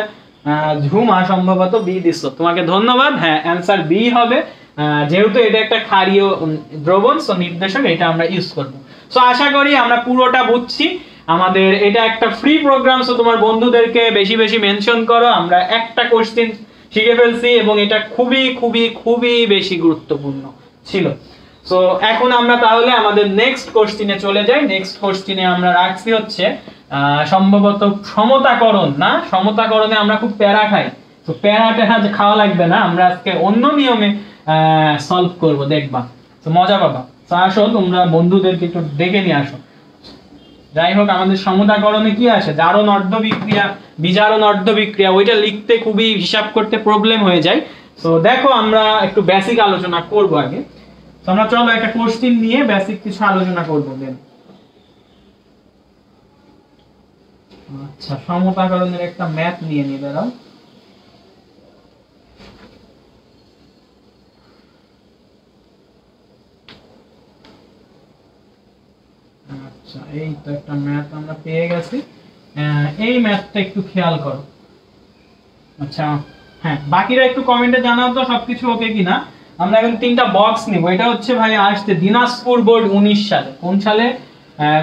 ঝুমা সম্ভবত বি দিছ, তোমাকে ধন্যবাদ। হ্যাঁ অ্যানসার বি হবে, যেহেতু এটা একটা ক্ষারীয় দ্রবণ, সো নির্দেশক এটা আমরা ইউজ করব। সো আশা করি আমরা পুরোটা বুঝছি। আমাদের এটা একটা ফ্রি প্রোগ্রাম, সো তোমার বন্ধুদেরকে বেশি বেশি মেনশন করো। আমরা একটা কোশ্চেন শিখে ফেলছি এবং এটা খুবই খুবই খুবই বেশি গুরুত্বপূর্ণ ছিল। সো এখন আমরা তাহলে আমাদের নেক্সট কোশ্চেনে চলে যাই। নেক্সট কোশ্চেনে আমরা রাখছি হচ্ছে সম্ভবত সমতাকরণ, না সমতাকরণে আমরা খুব প্যারা খাই। তো প্যারা খাওয়া লাগবে না, আমরা আজকে অন্য নিয়মে সলভ করব, দেখবা তো মজা পাবা। তো আসো তোমরা বন্ধুদেরকে একটু ডেকে নিয়ে আসো। যাই হোক আমাদের সমতাকরণে কি আসে, জারণ অর্ধ বিক্রিয়া, বিজারণ অর্ধ বিক্রিয়া, ওইটা লিখতে খুবই হিসাব করতে প্রবলেম হয়ে যায়। তো দেখো আমরা একটু বেসিক আলোচনা করব আগে। তো আমরা চলো একটা কোশ্চেন নিয়ে বেসিক কিছু আলোচনা করব দেন। আচ্ছা সমতাকরণের একটা ম্যাথ নিয়ে নিয়ে দাঁড়াও। আচ্ছা এই তো একটা ম্যাথ আমরা পেয়ে গেছি, এই ম্যাথটা একটু খেয়াল করো। আচ্ছা হ্যাঁ বাকিরা একটু কমেন্টে জানাও তো সবকিছু ওকে কিনা। আমরা এখন তিনটা বক্স নিব। এটা হচ্ছে ভাই আসছে দিনাজপুর বোর্ড 19 সালে, কোন সালে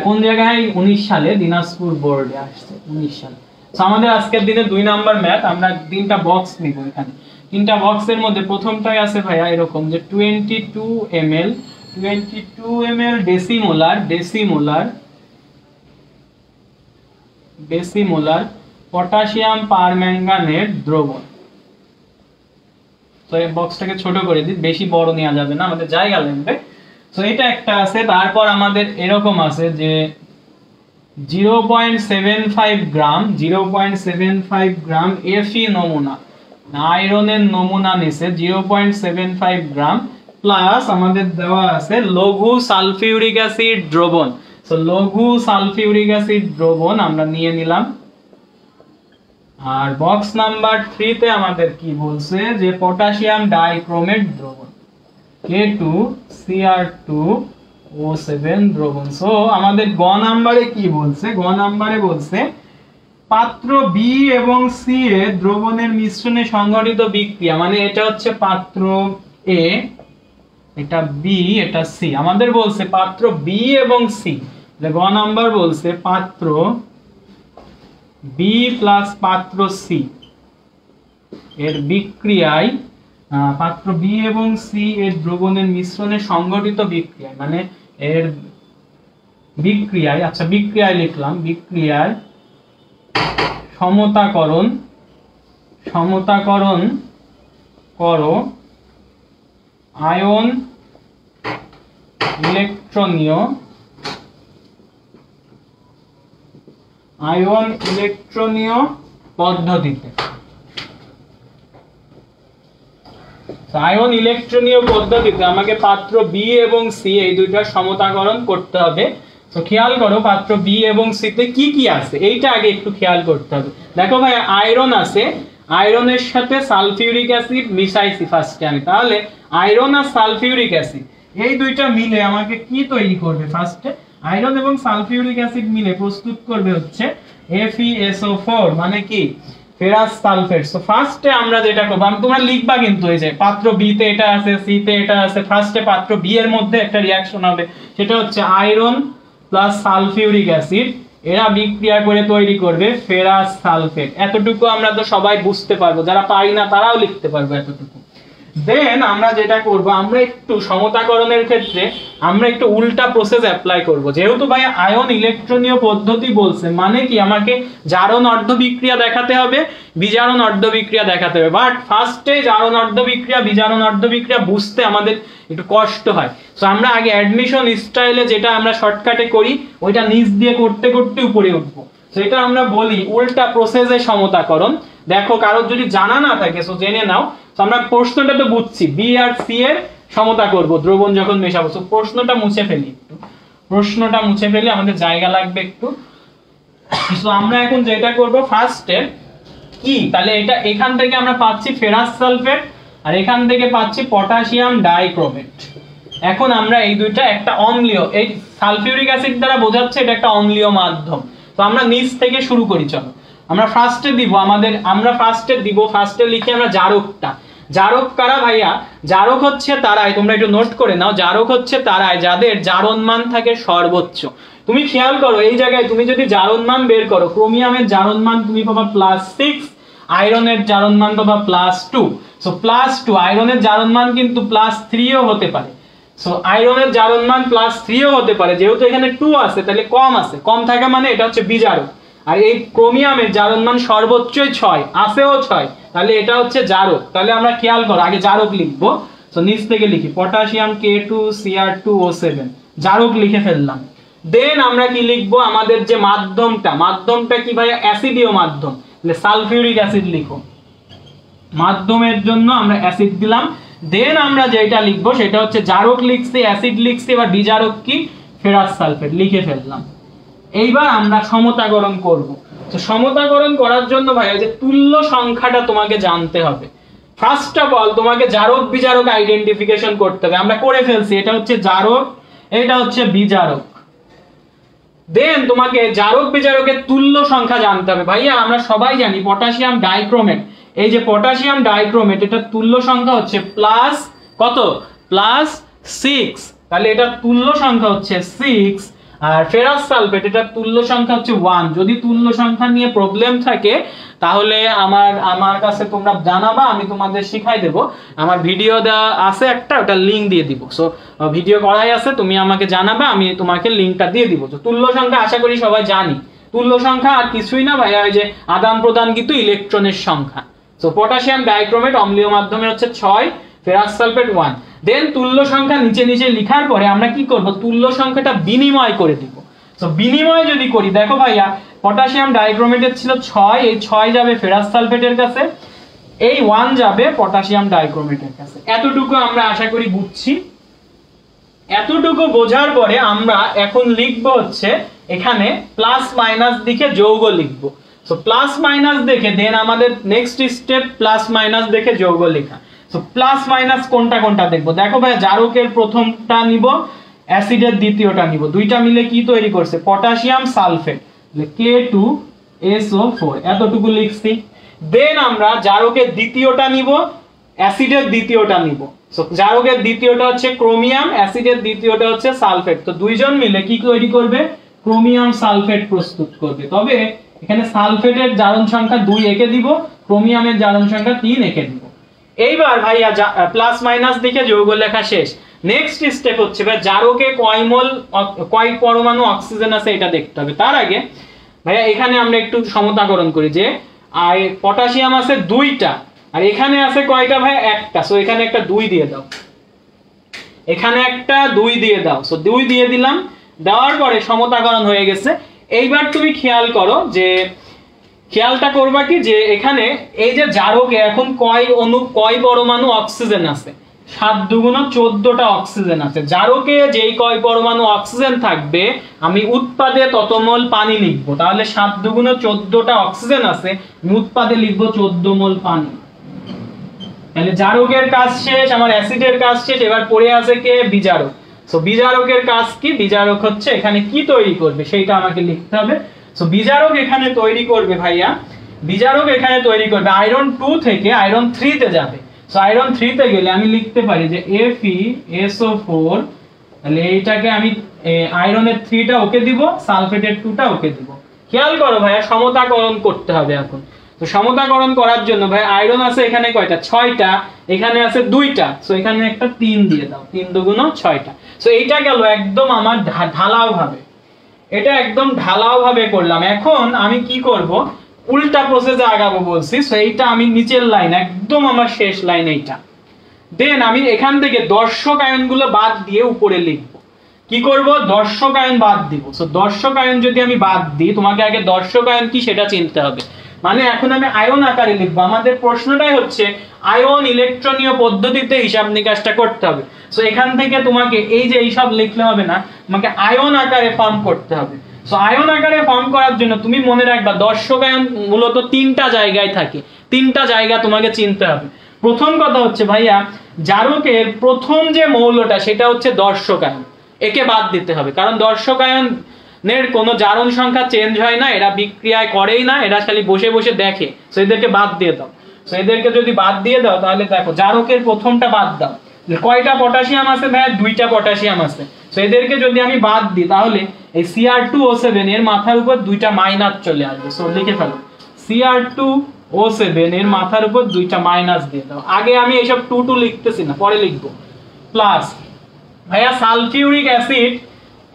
কোন জায়গায় 19 সালে দিনাজপুর বোর্ডে আসছে 19 সালে। তো আমাদের আজকের দিনে 2 নাম্বার ম্যাথ, আমরা তিনটা বক্স নিব। এখানে তিনটা বক্সের মধ্যে প্রথমটাই আছে ভাইয়া এরকম যে 22 ml ডেসিমোলার পটাশিয়াম পারম্যাঙ্গানেট দ্রবণ। তো এই বক্সটাকে ছোট করে দিই, বেশি বড় নেওয়া যাবে না, আমাদের জায়গা লাগবে। তো এটা একটা আছে। তারপর আমাদের এরকম আছে যে 0.75 গ্রাম Fe নমুনা, আয়রনের নমুনা নিছে 0.75 গ্রাম প্লাস আমাদের দেওয়া আছে লঘু সালফিউরিক অ্যাসিড দ্রবণ। সো লঘু সালফিউরিক অ্যাসিড দ্রবণ আমরা নিয়ে নিলাম। আর বক্স নাম্বার 3 তে আমাদের কি বলছে যে পটাশিয়াম ডাইক্রোমেট দ্রবণ K2Cr2O7 দ্রবণ। সো আমাদের গ নাম্বারে কি বলছে, গ নাম্বারে বলছে পাত্র বি এবং সি এ দ্রবণের মিশ্রণে সংঘটিত বিক্রিয়া, মানে এটা হচ্ছে পাত্র এ, এটা বি, এটা সি। আমাদের বলছে পাত্র বি এবং সি, গ নাম্বার বলছে পাত্র বি প্লাস পাত্র সি এর বিক্রিয়ায়, পাত্র বি এবং সি এর দ্রবণের মিশ্রণে সংঘটিত বিক্রিয়ায়, মানে এর বিক্রিয়ায়, আচ্ছা বিক্রিয়ায় লিখলাম, বিক্রিয়ায় সমতাকরণ করো আয়ন ইলেকট্রনীয় পদ্ধতিতে। আয়ন ইলেকট্রনীয় পদ্ধতিতে আমাকে পাত্র বি এবং সি এই দুইটার সমতাকরণ করতে হবে। তো খেয়াল করো পাত্র বি এবং সি তে কি কি আছে এইটা আগে একটু খেয়াল করতে হবে। দেখো ভাই আয়রন আছে, আয়রনের সাথে সালফিউরিক অ্যাসিড মিশাইছি ফার্স্টে আমি, তাহলে আয়রন আর সালফিউরিক অ্যাসিড এই দুইটা মিলে আমাকে কি তৈরি করবে, ফার্স্টে আয়রন এবং সালফিউরিক অ্যাসিড মিলে প্রস্তুত করবে হচ্ছে FeSO4, মানে কি ফেরাস সালফেট। সো ফার্স্টে আমরা যেটা করব, আমি তোমরা লিখবা কিন্তু এই যে পাত্র বি তে এটা আছে, সি তে এটা আছে, ফার্স্টে পাত্র বি এর মধ্যে একটা রিঅ্যাকশন হবে, সেটা হচ্ছে আয়রন প্লাস সালফিউরিক অ্যাসিড, এরা বিক্রিয়া করে তৈরি করবে ফেরাস সালফেট। এতটুকু আমরা তো সবাই বুঝতে পারবো, যারা পারি না তারাও লিখতে পারবো এতটুকু। দেন আমরা যেটা করব, আমরা একটু সমতাকরণের ক্ষেত্রে আমরা একটু উল্টা প্রসেস অ্যাপ্লাই করব। যেহেতু ভাই আয়ন ইলেকট্রনীয় পদ্ধতি বলছে, মানে কি আমাকে জারণ অর্ধ বিক্রিয়া দেখাতে হবে, বিজারণ অর্ধ বিক্রিয়া দেখাতে হবে। বাট ফার্স্টে জারণ অর্ধ বিক্রিয়া, বিজারণ অর্ধ বিক্রিয়া বুঝতে আমাদের একটু কষ্ট হয়। সো আমরা আগে অ্যাডমিশন স্টাইলে যেটা আমরা শর্টকাটে করি ওইটা নিচ দিয়ে করতে করতে উপরে উঠবো। সেটা আমরা বলি উল্টা প্রসেসে সমতাকরণ। দেখো কারোর যদি জানা না থাকে সো জেনে নাও। আমরা প্রশ্নটা তো বুঝছি, বি আর সি এর সমতা করব দ্রবণ যখন মেশাবো। সো প্রশ্নটা মুছে ফেলি, একটু প্রশ্নটা মুছে ফেলি, আমাদের জায়গা লাগবে একটু। সো আমরা এখন যেটা করব ফার্স্টে কি, তাহলে এটা এখান থেকে আমরা পাচ্ছি ফেরাস সালফেট আর এখান থেকে পাচ্ছি পটাশিয়াম ডাইক্রোমেট। এখন আমরা এই দুইটা একটা অম্লীয়, এই সালফিউরিক অ্যাসিড দ্বারা বোঝাচ্ছে এটা একটা অম্লীয় মাধ্যম। তো আমরা নিচ থেকে শুরু করি, চলো আমরা ফার্স্টে দিব, ফার্স্টে লিখি আমরা জারকটা। জারক কারা ভাইয়া? জারক হচ্ছে তারাই, তোমরা একটু নোট করে নাও, জারক হচ্ছে তারাই যাদের জারণ মান থাকে সর্বোচ্চ। তুমি খেয়াল করো এই জায়গায় তুমি যদি জারণ মান বের করো, ক্রোমিয়ামের জারণ মান তুমি পাবা +6, আয়রনের জারণ মান পাবা +2। সো +2, আয়রনের জারণ মান কিন্তু +3ও হতে পারে। সো আয়রনের জারণ মান +3ও হতে পারে, যেহেতু এখানে 2 আছে তাহলে কম আছে, কম থাকা মানে এটা হচ্ছে বিজারক। আর এই ক্রোমিয়ামের জারণ মান সর্বোচ্চই 6, আছেও 6, তাহলে এটা হচ্ছে জারক। তাহলে আমরা খেয়াল করো আগে জারক লিখবো। সো নিচ থেকে লিখি পটাশিয়াম K2Cr2O7, জারক লিখে ফেললাম। দেন আমরা কি লিখবো, আমাদের যে মাধ্যমটা কি ভাই? অ্যাসিডীয় মাধ্যম, তাহলে সালফিউরিক অ্যাসিড লিখো। মাধ্যমের জন্য আমরা অ্যাসিড দিলাম। দেন আমরা যেটা লিখবো সেটা হচ্ছে জারক লিখছি, অ্যাসিড লিখছি, এবার বিজারক কি? ফেরাস সালফেট লিখে ফেললাম। এইবার আমরা সমতাকরণ করব। তো সমতাকরণ করার জন্য ভাই যে তুল্য সংখ্যাটা তোমাকে জানতে হবে। ফার্স্ট অফ অল তোমাকে জারক বিজারক আইডেন্টিফিকেশন করতে হবে। আমরা করে ফেলছি, এটা হচ্ছে জারক, এটা হচ্ছে বিজারক। দেন তোমাকে জারক বিজারকের তুল্য সংখ্যা জানতে হবে। ভাইয়া আমরা সবাই জানি পটাশিয়াম ডাইক্রোমেট, এই যে পটাশিয়াম ডাইক্রোমেট এটা তুল্য সংখ্যা হচ্ছে প্লাস কত? +6। তাহলে এটা তুল্য সংখ্যা হচ্ছে 6। আর ফেরাস সালফেট এটা তুল্য সংখ্যা হচ্ছে 1। যদি তুল্য সংখ্যা নিয়ে প্রবলেম থাকে তাহলে আমার কাছে তোমরা জানাবা, আমি তোমাদের শিখাই দেব। আমার ভিডিও দেওয়া আছে একটা, ওটা লিংক দিয়ে দিব। সো ভিডিও করাই আছে, তুমি আমাকে জানাবা, আমি তোমাকে লিংকটা দিয়ে দিব। তো তুল্য সংখ্যা আশা করি সবাই জানি। তুল্য সংখ্যা আর কিছুই না ভাইয়া, ওই যে আদান প্রদান কিন্তু ইলেকট্রনের সংখ্যা। সো পটাশিয়াম ডাইক্রোমেট অম্লীয় মাধ্যমে হচ্ছে 6, ফেরাস সালফেট 1। দেন তুল্য সংখ্যা নিচে নিচে লেখার পরে আমরা কি করব? তুল্য সংখ্যাটা বিনিময় করে দিব। সো বিনিময় যদি করি, দেখো ভাইয়া পটাশিয়াম ডাইক্রোমেটের ছিল 6, এই 6 যাবে ফেরাস সালফেটের কাছে, এই 1 যাবে পটাশিয়াম ডাইক্রোমেটের কাছে। এতটুকু আমরা আশা করি বুঝছি। এতটুকু বোঝার পরে আমরা এখন লিখবো হচ্ছে এখানে প্লাস মাইনাস দিকে যৌগ লিখবো। সো প্লাস মাইনাস দেখে দেন আমাদের নেক্সট স্টেপ প্লাস মাইনাস দেখে যৌগ লেখা। সো প্লাস মাইনাস কোনটা কোনটা দেখবো। দেখো ভাই, জারকের প্রথমটা নিব, অ্যাসিডের দ্বিতীয়টা নিব, দুইটা মিলে কি তৈরি করছে? Potassium sulphate, K2SO4। এতটুকু লিখছি। দেন আমরা জারকের দ্বিতীয়টা নিব, অ্যাসিডের দ্বিতীয়টা নিব। সো জারকের দ্বিতীয়টা হচ্ছে ক্রোমিয়াম, অ্যাসিডের দ্বিতীয়টা হচ্ছে সালফেট। তো দুইজন মিলে কি তৈরি করবে? ক্রোমিয়াম সালফেট প্রস্তুত করবে। তবে এখানে সালফেটের জারণ সংখ্যা 2 একে দিব, ক্রোমিয়ামের জারণ সংখ্যা 3 একে দিব। এইবার ভাইয়া প্লাস মাইনাস দিকে যৌগ লেখা শেষ। নেক্সট স্টেপ হচ্ছে ভাই জারকে কয় পরমাণু অক্সিজেন আছে এটা দেখতে হবে। তার আগে ভাইয়া এখানে আমরা একটু সমতাকরণ করি যে পটাশিয়াম আছে 2টা, আর এখানে আছে কয়টা ভাই? 1টা। সো এখানে একটা 2 দিয়ে দাও, এখানে একটা 2 দিয়ে দাও। সো 2 দিয়ে দিলাম। দেওয়ার পরে সমতাকরণ হয়ে গেছে। এইবার তুমি খেয়াল করো যে খেয়ালটা করবা কি যে এখানে এই যে জারকে এখন কয় পরমাণু অক্সিজেন আছে? 7 দুগুণ 14টা অক্সিজেন আছে। জারকে যেই কয় পরমাণু অক্সিজেন থাকবে আমি উৎপাদে তত মোল পানি লিখবো। তাহলে 7 দুগুণ 14টা অক্সিজেন আছে, আমি উৎপাদে লিখবো 14 মোল পানি। তাহলে জারকের কাজ শেষ, আমার অ্যাসিডের কাজ শেষ। এবার পড়ে আছে কে? বিজারক। সো বিজারকের কাজ কি? বিজারক হচ্ছে এখানে কি তৈরি করবে সেইটা আমাকে লিখতে হবে। সো বিজারক এখানে তৈরি করবে ভাইয়া, বিজারক এখানে তৈরি করবে আয়রন 2 থেকে আয়রন 3 তে যাবে। সো আয়রন 3 তে গেলে আমি লিখতে পারি যে FeSO4। তাহলে এইটাকে আমি আয়রনের 3টা ওকে দিব, সালফেটের 2টা ওকে দিব। খেয়াল করো ভাইয়া, সমতাকরণ করতে হবে এখন। তো সমতাকরণ করার জন্য ভাই আয়রন আছে এখানে কয়টা? 6টা, এখানে আছে 2টা। সো এখানে একটা 3 দিয়ে দাও, 3 দুগুণ 6টা। সো এইটা গেল একদম আমার ঢালাও ভাবে, এটা একদম ঢালাও ভাবে করলাম। এখন আমি কি করব? উল্টা প্রসেসে আগাবো বলছি। সো এইটা আমি নিচের লাইন, একদম আমার শেষ লাইন এইটা। দেন আমি এখান থেকে দর্শক আয়নগুলো বাদ দিয়ে উপরে লিখবো। কি করব? দর্শক আয়ন বাদ দিব। সো দর্শক আয়ন যদি আমি বাদ দিই, তোমাকে আগে দর্শক আয়ন কি সেটা চিনতে হবে। মানে এখন আমি আয়ন আকারে লিখবো। আমাদের প্রশ্নটাই হচ্ছে আয়ন ইলেকট্রনীয় পদ্ধতিতে হিসাব নিকাশটা করতে হবে। সো এখান থেকে তোমাকে এই যে এইসব লিখলে হবে না, তোমাকে আয়ন আকারে ফর্ম করতে হবে। সো আয়ন আকারে ফর্ম করার জন্য তুমি মনে রাখবা দর্শক আয়ন মূলত 3টা জায়গায় থাকে, 3টা জায়গা তোমাকে চিনতে হবে। প্রথম কথা হচ্ছে ভাইয়া জারকের প্রথম যে মৌলটা সেটা হচ্ছে দর্শক আয়ন, একে বাদ দিতে হবে। কারণ দর্শক আয়ন এর কোনো জারণ সংখ্যা চেঞ্জ হয় না, এরা বিক্রিয়ায় করেই না, এরা খালি বসে বসে দেখে। সো এদেরকে বাদ দিয়ে দাও। সো এদেরকে যদি বাদ দিয়ে দাও তাহলে দেখো জারকের প্রথমটা বাদ দাও। কয়টা পটাশিয়াম আছে ভাই? 2টা পটাশিয়াম আছে। সো এদেরকে যদি আমি বাদ দিই তাহলে এই Cr2O7 এর মাথার উপর 2টা মাইনাস চলে আসবে। সো লিখে ফেলো Cr2O7 এর মাথার উপর 2টা মাইনাস দিয়ে দাও। আগে আমি এইসব 2 লিখতেছি না, পরে লিখবো। প্লাস ভাইয়া সালফিউরিক অ্যাসিড,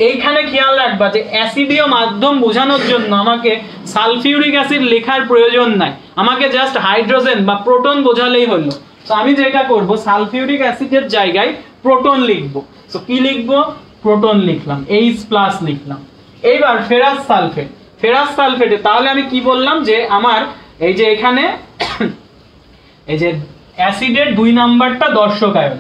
এইখানে খেয়াল রাখবা যে অ্যাসিডীয় মাধ্যম বোঝানোর জন্য আমাকে সালফিউরিক অ্যাসিড লেখার প্রয়োজন নাই, আমাকে জাস্ট হাইড্রোজেন বা প্রোটন বোঝালেই হলো। তো আমি যেটা করব সালফিউরিক অ্যাসিডের জায়গায় প্রোটন লিখব। সো কি লিখব? প্রোটন লিখলাম, H+ লিখলাম। এইবার ফেরাস সালফেট, ফেরাস সালফেটে তাহলে আমি কি বললাম যে আমার এই যে এখানে এই যে অ্যাসিডের 2 নাম্বারটা দর্শক আয়ন,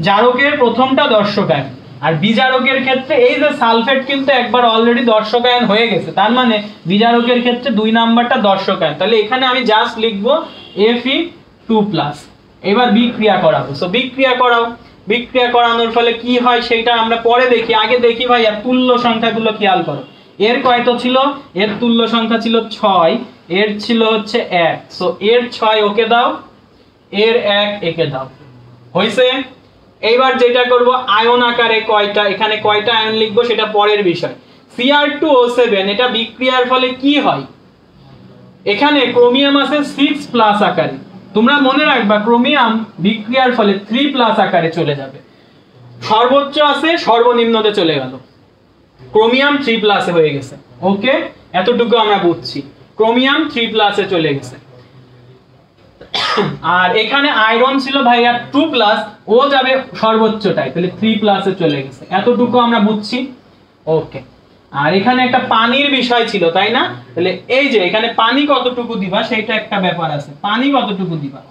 জারকের প্রথমটা দর্শক আয়ন, আর বিজারকের ক্ষেত্রে এই যে সালফেট কিন্তু একবার অলরেডি দর্শক আয়ন হয়ে গেছে, তার মানে বিজারকের ক্ষেত্রে 2 নাম্বারটা দর্শক আয়ন। তাহলে এখানে আমি জাস্ট লিখবো Fe2+। এবার বিক্রিয়া করাবো। সো বিক্রিয়া করাও, বিক্রিয়া করানোর ফলে কি হয় সেটা আমরা পরে দেখি। আগে দেখি ভাইয়া তুল্য সংখ্যাগুলো খেয়াল করো। এর কয়টা ছিল? এর তুল্য সংখ্যা ছিল 6, এর ছিল হচ্ছে 1। সো এর 6 ওকে দাও, এর 1 একে দাও, হইছে? এইবার যেটা করব আয়ন আকারে কয়টা, এখানে কয়টা আয়ন লিখবো সেটা পরের বিষয়। Cr2O7 এটা বিক্রিয়ার ফলে কি হয়? এখানে ক্রোমিয়াম আছে 6+ আকারে। তোমরা মনে রাখবা ক্রোমিয়াম বিক্রিয়ার ফলে 3+ আকারে চলে যাবে। সর্বোচ্চ আছে সর্বনিম্নতে চলে গেল, ক্রোমিয়াম 3+ এ হয়ে গেছে। ওকে, এতটুকু আমরা বুঝছি, ক্রোমিয়াম 3+ এ চলে গেছে। আর এখানে আয়রন ছিল ভাইয়া 2+, ও যাবে সর্বোচ্চটাই, তাহলে 3+ এ চলে গেছে। এতটুকু আমরা বুঝছি। ওকে, আর এখানে একটা পানির বিষয় ছিল, তাই না? তাহলে এই যে এখানে পানি কতটুকু দিবা সেটা একটা ব্যাপার আছে, পানি কতটুকু দিবা।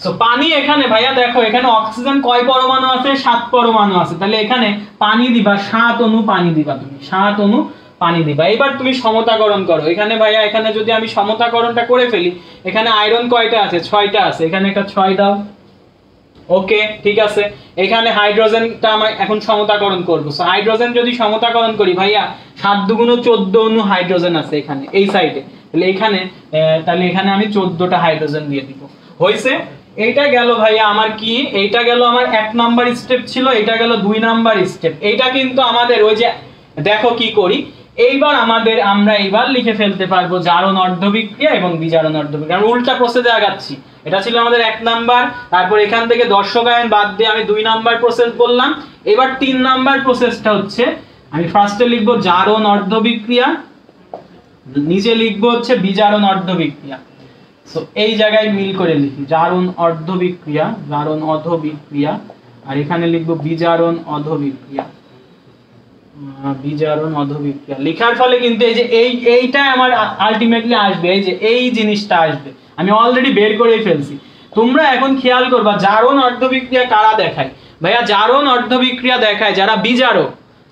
সো পানি এখানে ভাইয়া দেখো এখানে অক্সিজেন কয় পরমাণু আছে? 7 পরমাণু আছে। তাহলে এখানে পানি দিবা 7 অণু পানি দিবা, তুমি 7 অণু পানি দিবা। এবার তুমি সমতাকরণ করো। এখানে ভাইয়া এখানে যদি আমি সমতাকরণটা করে ফেলি, এখানে আয়রন কয়টা আছে? 6টা আছে। এখানে একটা 6 দাও। ওকে, ঠিক আছে। এখানে হাইড্রোজেনটা আমরা এখন সমতাকরণ করব। সো হাইড্রোজেন যদি সমতাকরণ করি ভাইয়া 7 দুগুণ 14 অণু হাইড্রোজেন আছে এখানে এই সাইডে। তাহলে এখানে আমি 14টা হাইড্রোজেন দিয়ে দিব। হইছে? এইটা গেল ভাইয়া আমার কি, এইটা গেল আমার 1 নাম্বার স্টেপ ছিল, এটা গেল 2 নাম্বার স্টেপ। এইটা কিন্তু আমাদের ওই যে দেখো কি করি, আমরা এইবার লিখে ফেলতে পারবো জারণ অর্ধবিক্রিয়া এবং বিজারণ অর্ধবিক্রিয়া। আমরা উল্টা প্রসেসে আগাচ্ছি। এটা ছিল আমাদের 1 নাম্বার, তারপর এখান থেকে দর্শকায়ন বাদ দিয়ে আমি 2 নাম্বার প্রসেস বললাম। এবার 3 নাম্বার প্রসেসটা হচ্ছে আমি ফার্স্টে লিখবো জারণ অর্ধবিক্রিয়া, নিচে লিখবো হচ্ছে বিজারণ অর্ধবিক্রিয়া। সো এই জায়গায় মিল করে লিখি জারণ অর্ধবিক্রিয়া, জারণ অধবিক্রিয়া, আর এখানে লিখবো বিজারণ অধবিক্রিয়া, বিজারণ অধবিক্রিয়া। লেখার ফলে কিন্তু এই যে এইটা আমার আলটিমেটলি আসবে, এই যে এই জিনিসটা আসবে, আমি অলরেডি বের করে ফেলছি। তোমরা এখন খেয়াল করবা জারণ অর্ধবিক্রিয়া কারা দেখায়? ভাইয়া জারণ অর্ধবিক্রিয়া দেখায় যারা বিজারক।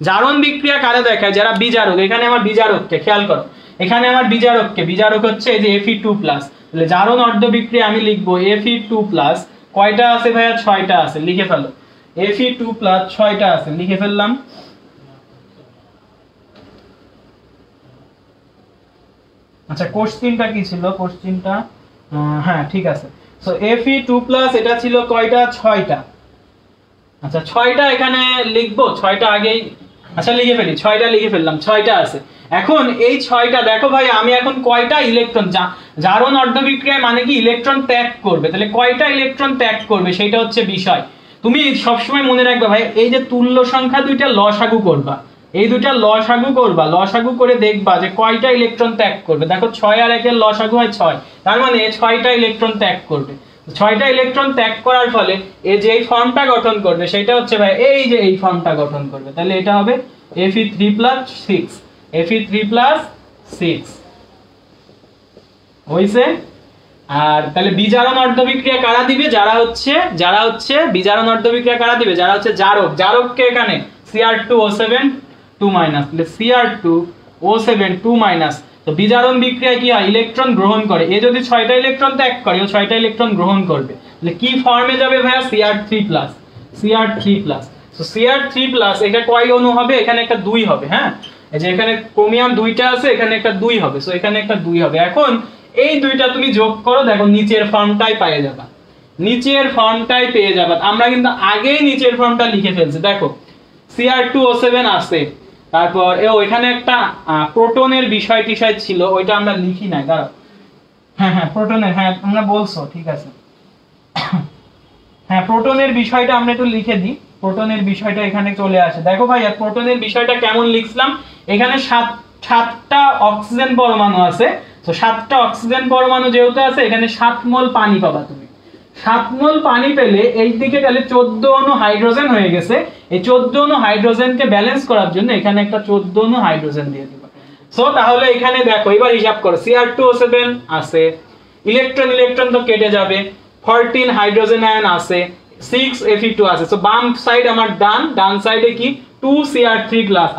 জারণ বিক্রিয়া কারা দেখায়? যারা বিজারক। এখানে আমার বিজারককে খেয়াল করো, এখানে আমার বিজারক হচ্ছে এই যে Fe2+। তাহলে জারণ অর্ধবিক্রিয়া আমি লিখবো Fe2+। কয়টা আছে ভাইয়া? 6টা আছে। লিখে ফেলো Fe2+, 6টা আছে, লিখে ফেললাম। আচ্ছা, কোশ্চেনটা কি ছিল? কোশ্চেনটা হ্যাঁ ঠিক আছে। সো Fe2+ এটা ছিল কয়টা? 6টা। আচ্ছা 6টা এখানে লিখবো, 6টা আগেই আচ্ছা লিখে ফেলি, 6টা লিখে ফেললাম, 6টা আছে। এখন এই 6টা দেখো ভাই আমি এখন কয়টা ইলেকট্রন, জারণ অর্ধবিক্রিয়ায় মানে কি ইলেকট্রন ত্যাগ করবে, তাহলে কয়টা ইলেকট্রন ত্যাগ করবে সেটা হচ্ছে বিষয়। তুমি সবসময় মনে রাখবে ভাই এই যে তুল্য সংখ্যা দুইটা লসাগু করবা, এই দুইটা লসাগু করবা, লসাগু করে দেখবা যে কয়টা ইলেকট্রন ত্যাগ করবে। দেখো 6 আর 1 এর লসাগু হয় 6, তার মানে 6টা ইলেকট্রন ত্যাগ করবে। 6টা ইলেকট্রন ত্যাগ করার ফলে এই যে এই ফর্মটা গঠন করবে সেটা হচ্ছে ভাই এই যে এই ফর্মটা গঠন করবে। তাহলে এটা হবে Fe3+6, Fe3+6 হইছে। আর তাহলে বিজারণ অর্ধবিক্রিয়া কারা দিবে? যারা হচ্ছে বিজারণ অর্ধবিক্রিয়া কারা দিবে? যারা হচ্ছে জারক। জারককে এখানে Cr2O7 2-, তাহলে Cr2O7 2-। তো বিজারণ বিক্রিয়ায় কি হয়? ইলেকট্রন গ্রহণ করে। এ যদি 6টা ইলেকট্রন ত্যাগ করে ও 6টা ইলেকট্রন গ্রহণ করবে। তাহলে কি ফর্মে যাবে ভাইয়া? Cr3+, Cr3+। সো Cr3+, এটা কয় অণু হবে? এখানে একটা 2 হবে। হ্যাঁ, এই যে এখানে ক্রোমিয়াম 2টা আছে, এখানে একটা 2 হবে। সো এখানে একটা 2 হবে। এখন এই দুইটা তুমি যোগ করো, দেখো নিচের ফর্মটাই পেয়ে যাবা, নিচের ফর্মটাই পেয়ে যাবা। আমরা কিন্তু আগেই নিচের ফর্মটা লিখে ফেলছি। দেখো Cr2O7 আছে, তারপর এখানে একটা প্রোটনের বিষয় ছিল, ওইটা আমরা লিখি না, দাঁড়াও। হ্যাঁ প্রোটনের, হ্যাঁ তোমরা বলছো, ঠিক আছে। হ্যাঁ প্রোটনের বিষয়টা আমরা একটু লিখে দিই, প্রোটনের বিষয়টা এখানে চলে আসে। দেখো ভাই প্রোটনের বিষয়টা কেমন লিখলাম, এখানে 7টা অক্সিজেন পরমাণু আছে। তো 7টা অক্সিজেন পরমাণু যেহেতু আছে, এখানে 7 মোল পানি পাবা তুমি। 7 মোল পানি পেলে এই দিকে গেলে 14 অণু হাইড্রোজেন হয়ে গেছে। এই 14 অণু হাইড্রোজেনকে ব্যালেন্স করার জন্য এখানে একটা 14 অণু হাইড্রোজেন দিয়ে দিবা। সো তাহলে এখানে দেখো এবার হিসাব করো, Cr2O7 আছে, ইলেকট্রন তো কেটে যাবে, 14 হাইড্রোজেন আয়ন আছে, 6 Fe2 আছে। সো বাম সাইড আমার ডান সাইডে কি 2 Cr3+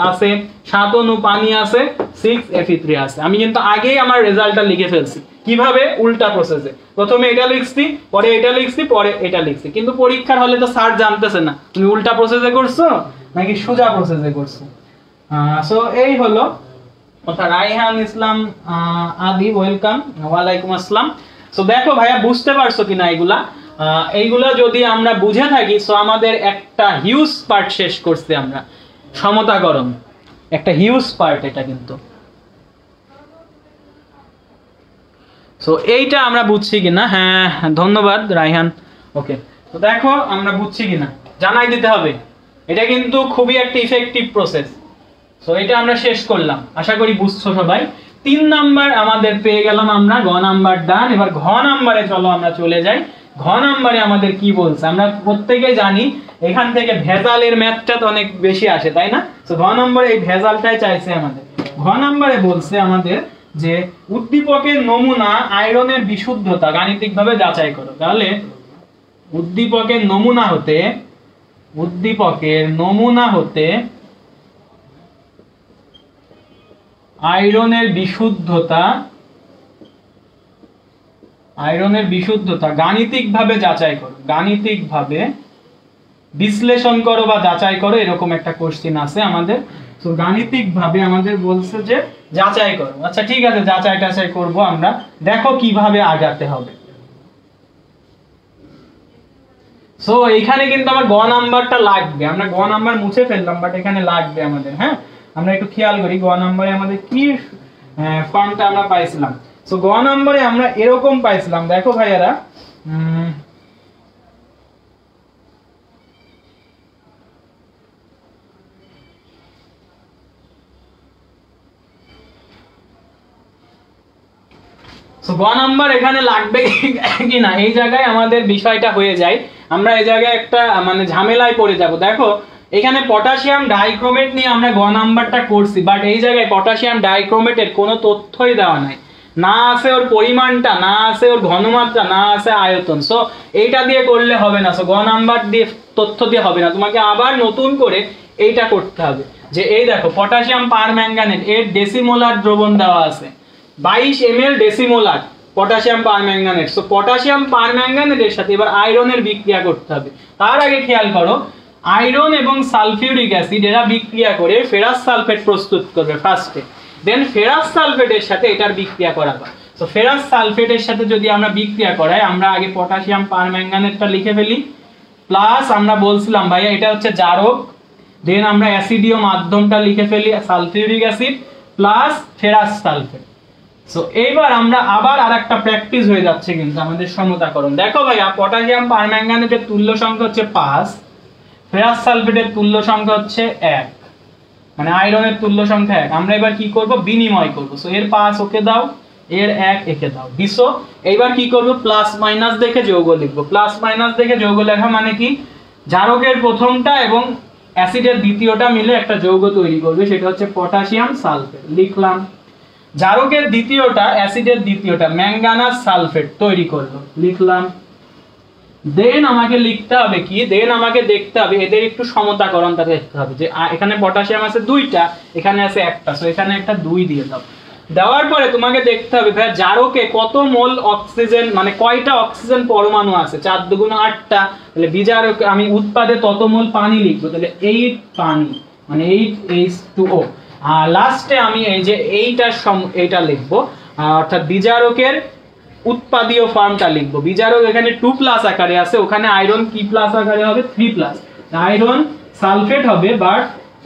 আছে, 7 অণু পানি আছে, 6 Fe3 আছে। আমি কিন্তু আগেই আমার রেজাল্টটা লিখে ফেলছি। কিভাবে? উল্টা প্রসেসে। প্রথমে এটা লিখছি, পরে এটা লিখছি, পরে এটা লিখছি। কিন্তু পরীক্ষার হলে তো স্যার জানতেছে না তুমি উল্টা প্রসেসে করছো নাকি সোজা প্রসেসে করছো। সো এই হলো কথা। রাইহান ইসলাম আদি, ওয়েলকাম, ওয়ালাইকুম আসসালাম। সো দেখো ভাইয়া বুঝতে পারছো কিনা এইগুলা যদি আমরা বুঝে থাকি, সো আমাদের একটা হিউজ পার্ট শেষ করছি আমরা, সমতাকরণ একটা হিউজ পার্ট এটা কিন্তু। সো এইটা আমরা বুঝছি কিনা? হ্যাঁ ধন্যবাদ রাইহান। ওকে, তো দেখো আমরা বুঝছি কিনা জানাই দিতে হবে। এটা কিন্তু খুবই একটা ইফেক্টিভ প্রসেস। সো এটা আমরা শেষ করলাম, আশা করি বুঝছো সবাই। 3 নাম্বার আমাদের পেয়ে গেলাম আমরা, গ নাম্বার ডান। এবার ঘ নাম্বারে চলো আমরা চলে যাই। ঘ ঘ নাম্বারে আমাদের কি বলছে, আমরা প্রত্যেকেই জানি এখান থেকে ভেজালের ম্যাথটা তো অনেক বেশি আসে, তাই না? তো ঘ নম্বরে এই ভেজালটাই চাইছে আমাদের। ঘ নম্বরে বলছে আমাদের যে উদ্দীপকের নমুনা আয়রনের বিশুদ্ধতা গাণিতিকভাবে যাচাই করো। তাহলে উদ্দীপকের নমুনা হতে আয়রনের বিশুদ্ধতা গাণিতিকভাবে যাচাই করো, গাণিতিকভাবে বিশ্লেষণ করো বা যাচাই করো, এরকম একটা কোশ্চেন আছে আমাদের। তো গাণিতিকভাবে আমাদের বলছে যে যাচাই করো। আচ্ছা ঠিক আছে, যাচাই টাচাই করব আমরা, দেখো কিভাবে আগাতে হবে। সো এখানে কিন্তু আমার গ নাম্বারটা লাগবে, আমরা গ নাম্বার মুছে ফেললাম বাট এখানে লাগবে আমাদের। হ্যাঁ, আমরা একটু খেয়াল করি গ নাম্বারে আমাদের কি ফর্মটা আমরা পাইছিলাম। সো গ নাম্বারে আমরা এরকম পাইছিলাম, দেখো ভাইয়ারা, গ নাম্বার এখানে লাগবে কি না, এই জায়গায় আমাদের বিষয়টা হয়ে যায়, আমরা এই জায়গায় একটা মানে ঝামেলায় পড়ে যাব। দেখো এখানে পটাশিয়াম ডাইক্রোমেট নিয়ে আমরা গ নাম্বারটা করছি, বাট এই জায়গায় পটাশিয়াম ডাইক্রোমেটের কোনো তথ্যই দেওয়া নাই, না আছে ওর পরিমাণটা, না আছে ওর ঘনমাত্রা, না আছে আয়তন। সো এইটা দিয়ে করলে হবে না, সো গ নাম্বার দিয়ে তথ্য দিয়ে হবে না, তোমাকে আবার নতুন করে এইটা করতে হবে যে এই দেখো পটাশিয়াম পারম্যাঙ্গানেট এর ডেসিমোলার দ্রবণ দেওয়া আছে 22 ml decimolar potassium permanganate. So potassium পারম্যাঙ্গানেটের সাথে এবার আয়রনের বিক্রিয়া করতে হবে। তার আগে খেয়াল করো, আয়রন এবং সালফিউরিক অ্যাসিড এরা বিক্রিয়া করে ফেরাস সালফেট প্রস্তুত করবে ফার্স্টে, দেন ফেরাস সালফেটের সাথে এটার বিক্রিয়া করাবে। সো ফেরাস সালফেটের সাথে যদি আমরা বিক্রিয়া করাই, আমরা আগে পটাশিয়াম পারম্যাঙ্গানেটটা লিখে ফেলি, প্লাস আমরা বলছিলাম ভাইয়া এটা হচ্ছে জারক, দেন আমরা অ্যাসিডীয় মাধ্যমটা লিখে ফেলি sulphuric acid plus ferrous sulphate. So এইবার আমরা আবার আরেকটা প্র্যাকটিস হয়ে যাচ্ছে কিন্তু আমাদের সমতাকরণ। দেখো ভাইয়া পটাশিয়াম পারম্যাঙ্গানেটের তুল্য সংখ্যা হচ্ছে 5, ফেরাস সালফেটের তুল্য সংখ্যা হচ্ছে 1, মানে আয়রনের তুল্য সংখ্যা 1। আমরা এবার কি করব, বিনিময় করব। সো এর 5 ওকে দাও, এর 1 একে দাও, দিছো। এইবার কি করব, প্লাস মাইনাস দেখে যৌগ লিখব। প্লাস মাইনাস দেখে যৌগ লেখা মানে কি, জারকের প্রথমটা এবং অ্যাসিডের দ্বিতীয়টা মিলে একটা যৌগ তৈরি করবে, সেটা হচ্ছে পটাশিয়াম সালফেট, লিখলাম। জারকের দ্বিতীয়টা অ্যাসিডের দ্বিতীয়টা ম্যাঙ্গানাস সালফেট তৈরি করলো, লিখলাম। দেন আমাকে লিখতে হবে কি, দেন আমাকে দেখতে হবে এদের একটু সমতাকরণটা দেখতে হবে, যে এখানে পটাশিয়াম আছে 2টা, এখানে আছে 1টা, সো এখানে একটা 2 দিয়ে দাও। দেওয়ার পরে তোমাকে দেখতে হবে ভাই জারকে কত মোল অক্সিজেন, মানে কয়টা অক্সিজেন পরমাণু আছে, 4 দুগুণ 8টা, তাহলে বিজারকে আমি উৎপাদে তত মোল পানি লিখবো, তাহলে 8 পানি মানে 8H2O। আর লাস্টে আমি এই যে এইটা লিখবো, অর্থাৎ বিজারকের উৎপাদীয় ফর্মটা লিখবো। বিজারক এখানে 2+ আকারে আছে, ওখানে আয়রন কি প্লাস আকারে হবে, 3+। আয়রন সালফেট হবে, বাট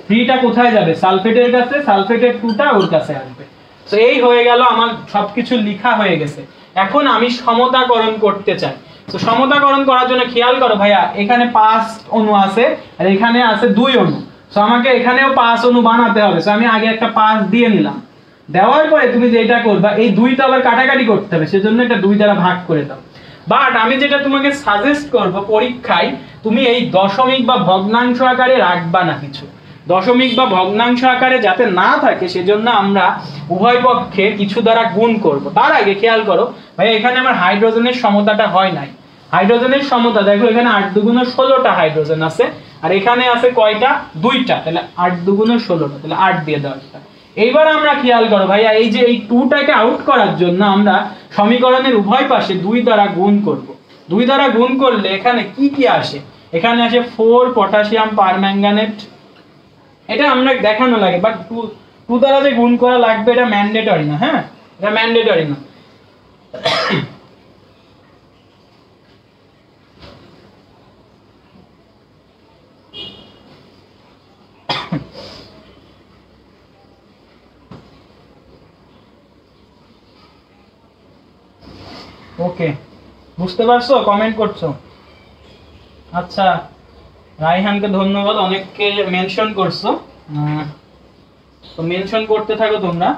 3টা কোথায় যাবে, সালফেটের কাছে, সালফেটের 2টা ওর কাছে আসবে। তো এই হয়ে গেল, আমার সবকিছু লেখা হয়ে গেছে। এখন আমি সমতাকরণ করতে চাই। তো সমতাকরণ করার জন্য খেয়াল করো ভাইয়া, এখানে 5 অণু আছে আর এখানে আছে 2 অণু। সো আমাকে এখানেও 5 অণু বানাতে হবে। সো আমি আগে একটা 5 দিয়ে নিলাম, দেওয়ার পরে তুমি যেটা করবা, এই 2টা আবার কাটাকাটি করতে হবে, সেজন্য এটা 2 দ্বারা ভাগ করে দাও। বাট আমি যেটা তোমাকে সাজেস্ট করব, পরীক্ষায় তুমি এই দশমিক বা ভগ্নাংশ আকারে রাখবা না কিছু, দশমিক বা ভগ্নাংশ আকারে যাতে না থাকে সেজন্য আমরা উভয় পক্ষে কিছু দ্বারা গুণ করব। তার আগে খেয়াল করো ভাই, এখানে আমার হাইড্রোজেনের সমতাটা হয় নাই। হাইড্রোজেনের সমতা দেখো, এখানে 8 দুগুণ 16টা হাইড্রোজেন আছে, আর এখানে আছে কয়টা, 2টা, তাহলে 8 দুগুণ 16টা, তাহলে 8 দিয়ে দাও একটা। এইবার আমরা খেয়াল করো ভাইয়া, এই যে এই 2টাকে আউট করার জন্য আমরা সমীকরণের উভয় পাশে 2 দ্বারা গুণ করব। 2 দ্বারা গুণ করলে এখানে কি কি আসে, এখানে আসে 4 পটাশিয়াম পারম্যাঙ্গানেট। এটা আমরা দেখানো লাগে, বাট 2 দ্বারা যে গুণ করা লাগবে এটা ম্যান্ডেটরি না। হ্যাঁ, এটা ম্যান্ডেটরি না। ওকে, বুঝতে পারছো, কমেন্ট করছো? আচ্ছা, রাইহানকে ধন্যবাদ, অনেককে মেনশন করছো, তো মেনশন করতে থাকো তোমরা।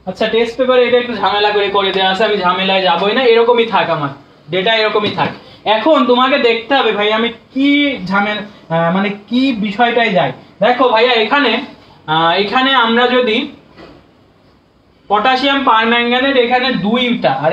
আচ্ছা টেস্ট পেপারে এটা একটু ঝামেলা করে দেওয়া আছে, আমি ঝামেলায় যাবই না, এরকমই থাক, আমার ডেটা এরকমই থাক। এখন তোমাকে দেখতে হবে ভাই আমি কি ঝামেলা মানে কি বিষয়টাই যাই। দেখো ভাইয়া এখানে আমরা যদি পটাশিয়াম পারম্যাঙ্গানেট এখানে 2টা আর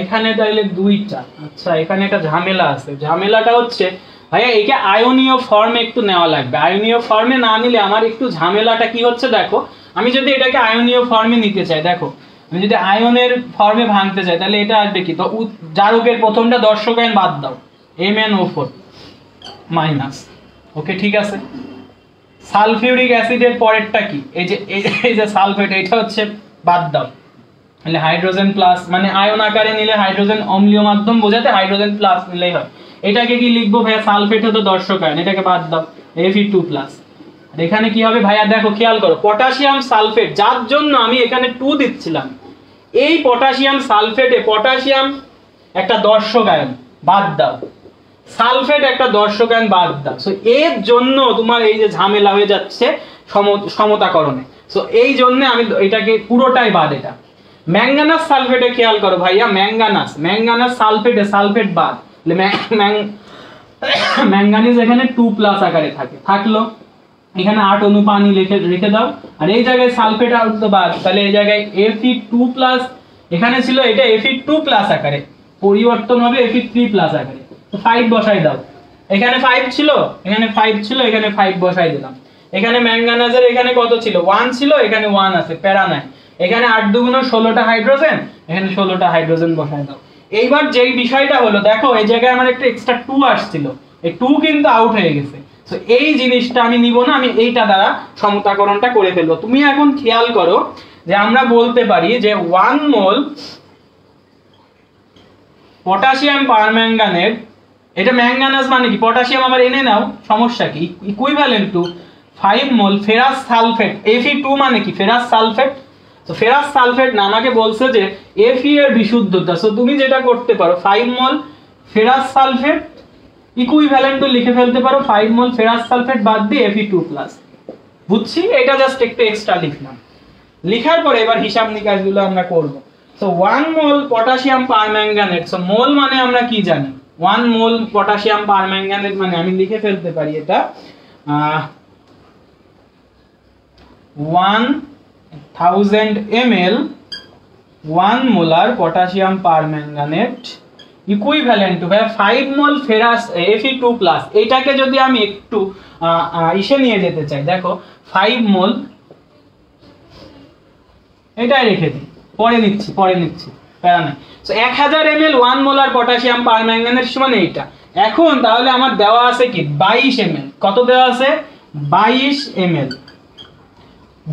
এখানে তাইলে 2টা। আচ্ছা এখানে একটা ঝামেলা আছে, ঝামেলাটা হচ্ছে ভাইয়া একে আয়নীয় ফর্মে একটু নেওয়া লাগবে। আয়নীয় ফর্মে না নিলে আমার একটু ঝামেলাটা কি হচ্ছে দেখো, আমি যদি এটাকে আয়নীয় ফর্মে নিতে চাই, দেখো আমি যদি আয়নের ফর্মে ভাঙতে চাই তাহলে এটা আসবে কি, তো জারকের প্রথমটা দর্শক আয়ন বাদ দাও, MnO4 মাইনাস, ওকে ঠিক আছে। সালফিউরিক অ্যাসিডের পরেরটা কি, এই যে সালফেট, এটা হচ্ছে বাদ দাও, তাহলে হাইড্রোজেন প্লাস, মানে আয়ন আকারে নিলে হাইড্রোজেন অম্লীয় মাধ্যম বোঝাতে হাইড্রোজেন প্লাস নিলেই হয়। এটাকে কি লিখবো ভাইয়া, সালফেট হতো দর্শক আয়ন, এটাকে বাদ দাও Fe2 প্লাস। আর এখানে কি হবে ভাইয়া, দেখো খেয়াল করো, পটাশিয়াম সালফেট, যার জন্য আমি এখানে 2 দিচ্ছিলাম, এই পটাশিয়াম সালফেটে পটাশিয়াম একটা দর্শক আয়ন বাদ দাও, সালফেট একটা দর্শক আয়ন বাদ দাও। সো এর জন্য তোমার এই যে ঝামেলা হয়ে যাচ্ছে সমতাকরণে, সো এই জন্য আমি এটাকে পুরোটাই বাদ। এটা ম্যাঙ্গানাস সালফেটে খেয়াল করো ভাইয়া, ম্যাঙ্গানাস সালফেটে সালফেট বাদ, ম্যাঙ্গানিজ এখানে 2 প্লাস আকারে থাকলো, এখানে 8 অণু পানি রেখে দাও, আর এই জায়গায় সালফেট আউট তো বাদ, তাহলে এই জায়গায় Fe2 প্লাস, এখানে ছিল এটা Fe2 প্লাস আকারে, পরিবর্তন হবে Fe3 প্লাস আকারে, তো 5 বসাই দাও। এখানে 5 ছিল, এখানে 5 বসাই দিলাম। এখানে ম্যাঙ্গানাজের এখানে কত ছিল, 1 ছিল, এখানে 1 আছে, প্যারা নাই। এখানে 8 দুগুণ 16টা হাইড্রোজেন, এখানে 16টা হাইড্রোজেন বসাই দাও। এইবার যেই বিষয়টা হলো, দেখো এই জায়গায় আমার একটা এক্সট্রা 2 আসছিল, এই 2 কিন্তু আউট হয়ে গেছে। সো এই জিনিসটা আমি নিব না, আমি এইটা দ্বারা সমতাকরণটা করে ফেলবো। তুমি এখন খেয়াল করো যে আমরা বলতে পারি যে 1 মোল পটাশিয়াম পারম্যাঙ্গানেট, এটা ম্যাঙ্গানাস মানে কি, পটাশিয়াম আবার এনে নাও, সমস্যা কি, equivalent to 5 mole ferrous sulphate, Fe2 মানে কি ফেরাস সালফেট। তো ফেরাস সালফেট না, আমাকে বলছে যে Fe এর বিশুদ্ধতা, সো তুমি যেটা করতে পারো 5 মোল ফেরাস সালফেট ইকুইভ্যালেন্ট টু লিখে ফেলতে পারো 5 মোল ফেরাস সালফেট বাদ দিয়ে Fe2 প্লাস। বুঝছি, এটা জাস্ট একটু এক্সট্রা লিখলাম। লিখার পরে এবার হিসাব নিকাশগুলো আমরা করব। So 1 mole potassium permanganate, so mole মানে আমরা কি জানি, 1 মোল পটাশিয়াম পারম্যাঙ্গানেট মানে আমি লিখে ফেলতে পারি এটা 1000 ml 1 molar potassium permanganate equivalent to 5 mole ferrous Fe2 plus. এইটাকে যদি আমি একটু ইসে নিয়ে যেতে চাই, দেখো 5 মোল, এটাই রেখে দিই, পরে নিচ্ছি প্যারা নাই। So 1000 ml 1 molar potassium permanganate সমান এইটা। এখন তাহলে আমার দেওয়া আছে কি 22 ml, কত দেওয়া আছে 22 ml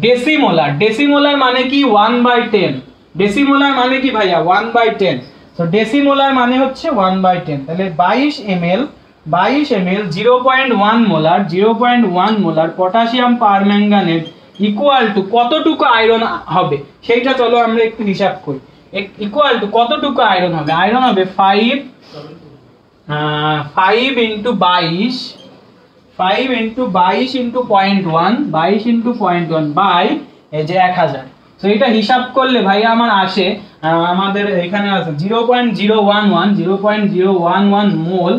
ডেসিমোলার মানে কি 1/10, ডেসিমোলার মানে কি ভাইয়া 1/10, তো ডেসিমোলার মানে হচ্ছে 1/10, তাহলে 22 ml 0.1 molar potassium permanganate equal to কতটুকু আয়রন হবে সেইটা চলো আমরা একটু হিসাব করি। ইকুয়াল টু কতটুকু আয়রন হবে, আয়রন হবে 5 into 22 into 0.1 বাই এই যে 1000। তো এটা হিসাব করলে ভাই আমার আসে, আমাদের এখানে আছে 0.011 মোল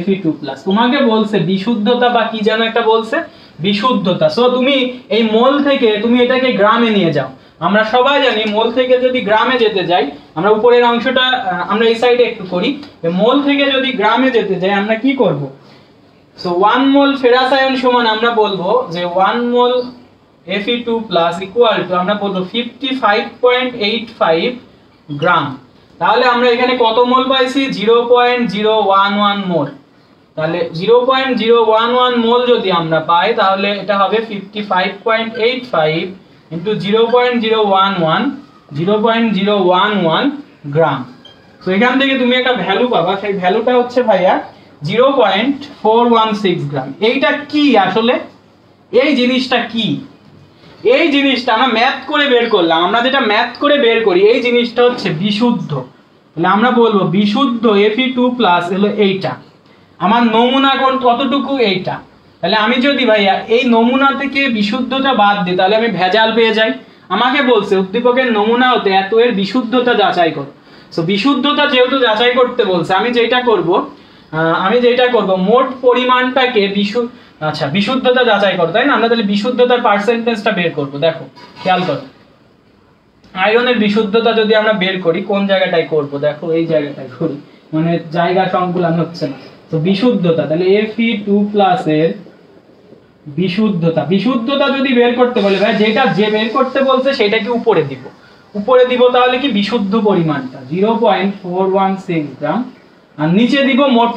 Fe2 প্লাস। তোমাকে বলছে বিশুদ্ধতা বা কি যেন একটা বলছে, বিশুদ্ধতা। সো তুমি এই মোল থেকে তুমি এটাকে গ্রামে নিয়ে যাও। আমরা সবাই জানি মোল থেকে যদি গ্রামে যেতে যাই, আমরা উপরের অংশটা আমরা এই সাইডে একটু করি, মোল থেকে যদি গ্রামে যেতে যাই আমরা কি করব। সো 1 মোল ফেরাস আয়ন সমান আমরা বলবো যে 1 মোল Fe2 প্লাস ইকুয়াল টু আমরা বলবো 55.85 গ্রাম। তাহলে আমরা এখানে কত মোল পাইছি 0.011 মোল। তাহলে 0.011 মোল যদি আমরা পাই তাহলে এটা হবে 55.85 ইনটু 0.011 গ্রাম। তো এখান থেকে তুমি একটা ভ্যালু পাবা, সেই ভ্যালুটা হচ্ছে ভাইয়া 0.416 গ্রাম। এইটা কি আসলে, এই জিনিসটা কি, এই জিনিসটা আমরা ম্যাথ করে বের করলাম। আমরা যেটা ম্যাথ করে বের করি এই জিনিসটা হচ্ছে বিশুদ্ধ। তাহলে আমরা বলবো বিশুদ্ধ Fe2 প্লাস হলো এইটা, আমার নমুনা কোণ কতটুকু এইটা। তাহলে আমি যদি ভাইয়া এই নমুনা থেকে বিশুদ্ধটা বাদ দিই তাহলে আমি ভেজাল পেয়ে যাই। আমাকে বলছে উদ্দীপকের নমুনা হতে এত এর বিশুদ্ধতা যাচাই করো। সো বিশুদ্ধতা যেহেতু যাচাই করতে বলছে, আমি যেটা করব মোট পরিমাণটাকে বিশুদ্ধতা যাচাই করো, তাই না? আমরা তাহলে বিশুদ্ধতার পার্সেন্টেজটা বের করব। দেখো খেয়াল করো, আয়রনের বিশুদ্ধতা যদি আমরা বের করি কোন জায়গাটায় করব, দেখো এই জায়গাটায় করি, মানে জায়গা সংকুলান হচ্ছে না। তো বিশুদ্ধতা তাহলে Fe2+ এর বিশুদ্ধতা যদি বের করতে বলে ভাই, যেটা যে বের করতে বলছে সেটাকে উপরে দিব, তাহলে কি বিশুদ্ধ পরিমাণটা 0.416 গ্রাম, আর নিচে দিব মোট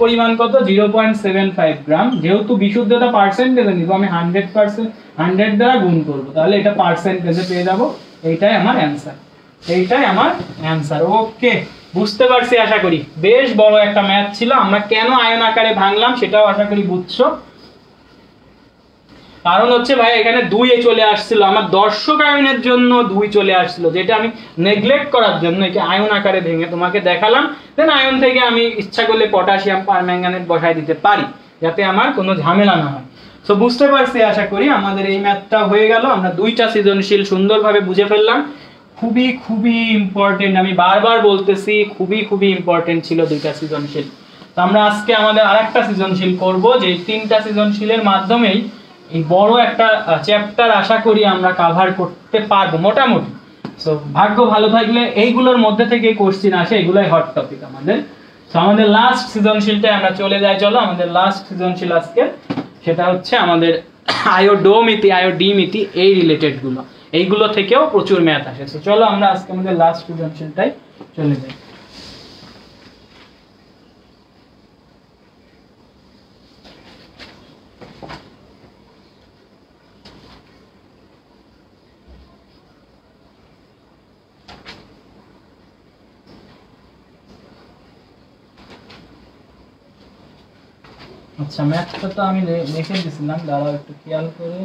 পরিমাণ কত 0.75 গ্রাম। যেহেতু বিশুদ্ধতা পার্সেন্টেজে নিব, আমি 100 দ্বারা গুণ করব, তাহলে এটা পার্সেন্টেজে পেয়ে যাব। এইটাই আমার অ্যানসার। ওকে, বুঝতে পারছি আশা করি। বেশ বড় একটা ম্যাথ ছিল। আমরা কেন আয়ন আকারে ভাঙলাম সেটাও আশা করি বুঝছো। কারণ হচ্ছে ভাই এখানে 2 চলে আসছিল, আমার দর্শক আয়নের জন্য 2 চলে আসছিল, যেটা আমি নেগলেক্ট করার জন্য একে আয়ন আকারে ভেঙে তোমাকে দেখালাম। দেন আয়ন থেকে আমি ইচ্ছা করলে পটাশিয়াম পারম্যাঙ্গানেট বসাই দিতে পারি, যাতে আমার কোনো ঝামেলা না হয়। সো বুঝতে পারছি আশা করি। আমাদের এই ম্যাথটা হয়ে গেল। আমরা 2টা সৃজনশীল সুন্দরভাবে বুঝে ফেললাম। খুবই ইম্পর্টেন্ট, আমি বারবার বলতেছি, খুবই ইম্পর্টেন্ট ছিল 2টা সৃজনশীল। তো আমরা আজকে আমাদের আরেকটা সৃজনশীল করব, যে 3টা সৃজনশীলের মাধ্যমেই এই বড় একটা চ্যাপ্টার আশা করি আমরা কভার করতে পারবো মোটামুটি। সো ভাগ্য ভালো থাকলে এইগুলোর মধ্যে থেকে কোশ্চেন আসে, এগুলাই হট টপিক আমাদের। সো আমাদের লাস্ট সৃজনশীলটায় আমরা চলে যাই। চলো, আমাদের লাস্ট সৃজনশীল আজকে সেটা হচ্ছে আমাদের আয়োডিমিতি, এই রিলেটেড এইগুলো থেকেও প্রচুর ম্যাথ আসে। সো চলো আমরা আজকে আমাদের লাস্ট সৃজনশীলটায় চলে যাই। আচ্ছা, ম্যাথটা তো আমি লিখে দিয়েছিলাম, দাঁড়াও একটু খেয়াল করে।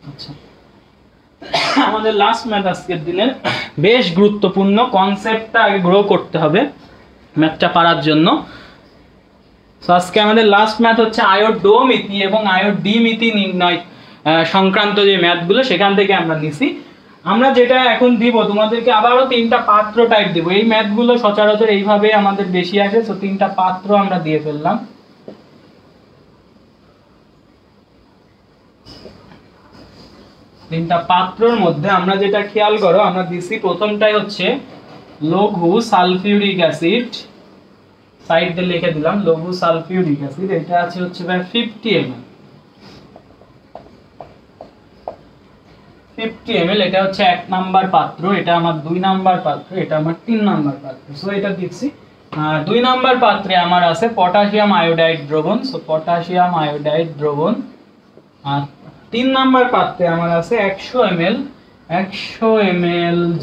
আচ্ছা, আমাদের লাস্ট ম্যাথ আজকের দিনের বেশ গুরুত্বপূর্ণ। কনসেপ্টটা আগে গ্রো করতে হবে ম্যাথটা পারার জন্য। সো আজকে আমাদের লাস্ট ম্যাথ হচ্ছে আয়োডোমিতি এবং আয়োডিমিতি নির্ণয় সংক্রান্ত যে ম্যাথগুলো সেখান থেকে আমরা নিছি। আমরা যেটা এখন দিব তোমাদেরকে আবারও 3টা পাত্র টাইপ দিব। এই ম্যাথগুলো সচরাচর এইভাবে আমাদের বেশি আসে। সো 3টা পাত্র আমরা দিয়ে ফেললাম। তিনটা পাত্রর মধ্যে আমরা যেটা খেয়াল করো, আমরা দিছি প্রথমটাই হচ্ছে লঘু সালফিউরিক অ্যাসিড, সাইড দিয়ে লিখে দিলাম লঘু সালফিউরিক অ্যাসিড। এটা আছে হচ্ছে ভাই 50 ml। 50 ml, এটা হচ্ছে 1 নাম্বার পাত্র, এটা আমার 2 নাম্বার পাত্র, এটা আমার 3 নাম্বার পাত্র। সো এটা দিচ্ছি। 2 নাম্বার পাত্রে আমার আছে পটাশিয়াম আয়োডাইড দ্রবণ। সো পটাশিয়াম আয়োডাইড দ্রবণ। আর 3 নাম্বার পাত্রে আমার আছে 100 ml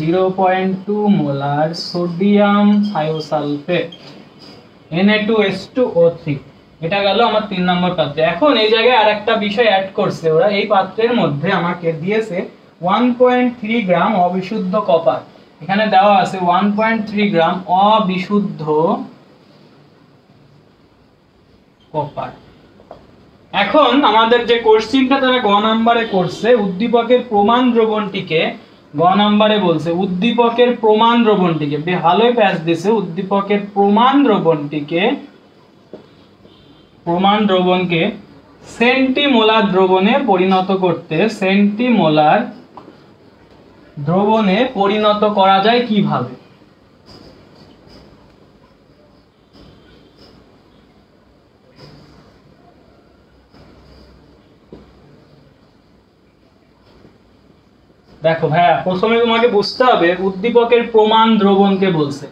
0.2 molar sodium thiosulphate Na2H2O3। এটা গেল আমার 3 নম্বর পাত্রে। এখন এই জায়গায় আরেকটা বিষয় অ্যাড করছে ওরা, এই পাত্রের মধ্যে আমাকে দিয়েছে 1.3 গ্রাম অবিশুদ্ধ কপার। এখানে দেওয়া আছে 1.3 গ্রাম অবিশুদ্ধ কপার। এখন আমাদের যে কোশ্চেনটা তারা গ নাম্বারে করছে, উদ্দীপকের প্রমাণ দ্রবণটিকে, গ নাম্বারে বলছে উদ্দীপকের প্রমাণ দ্রবণটিকে, ভালোই প্যাচ দিছে, উদ্দীপকের প্রমাণ দ্রবণকে সেন্টিমোলার দ্রবণে পরিণত করতে, সেন্টিমোলার দ্রবণে পরিণত করা যায় কিভাবে? দেখো ভাইয়া, প্রথমে তোমাকে বুঝতে হবে উদ্দীপকের প্রমাণ দ্রবণকে বলছে।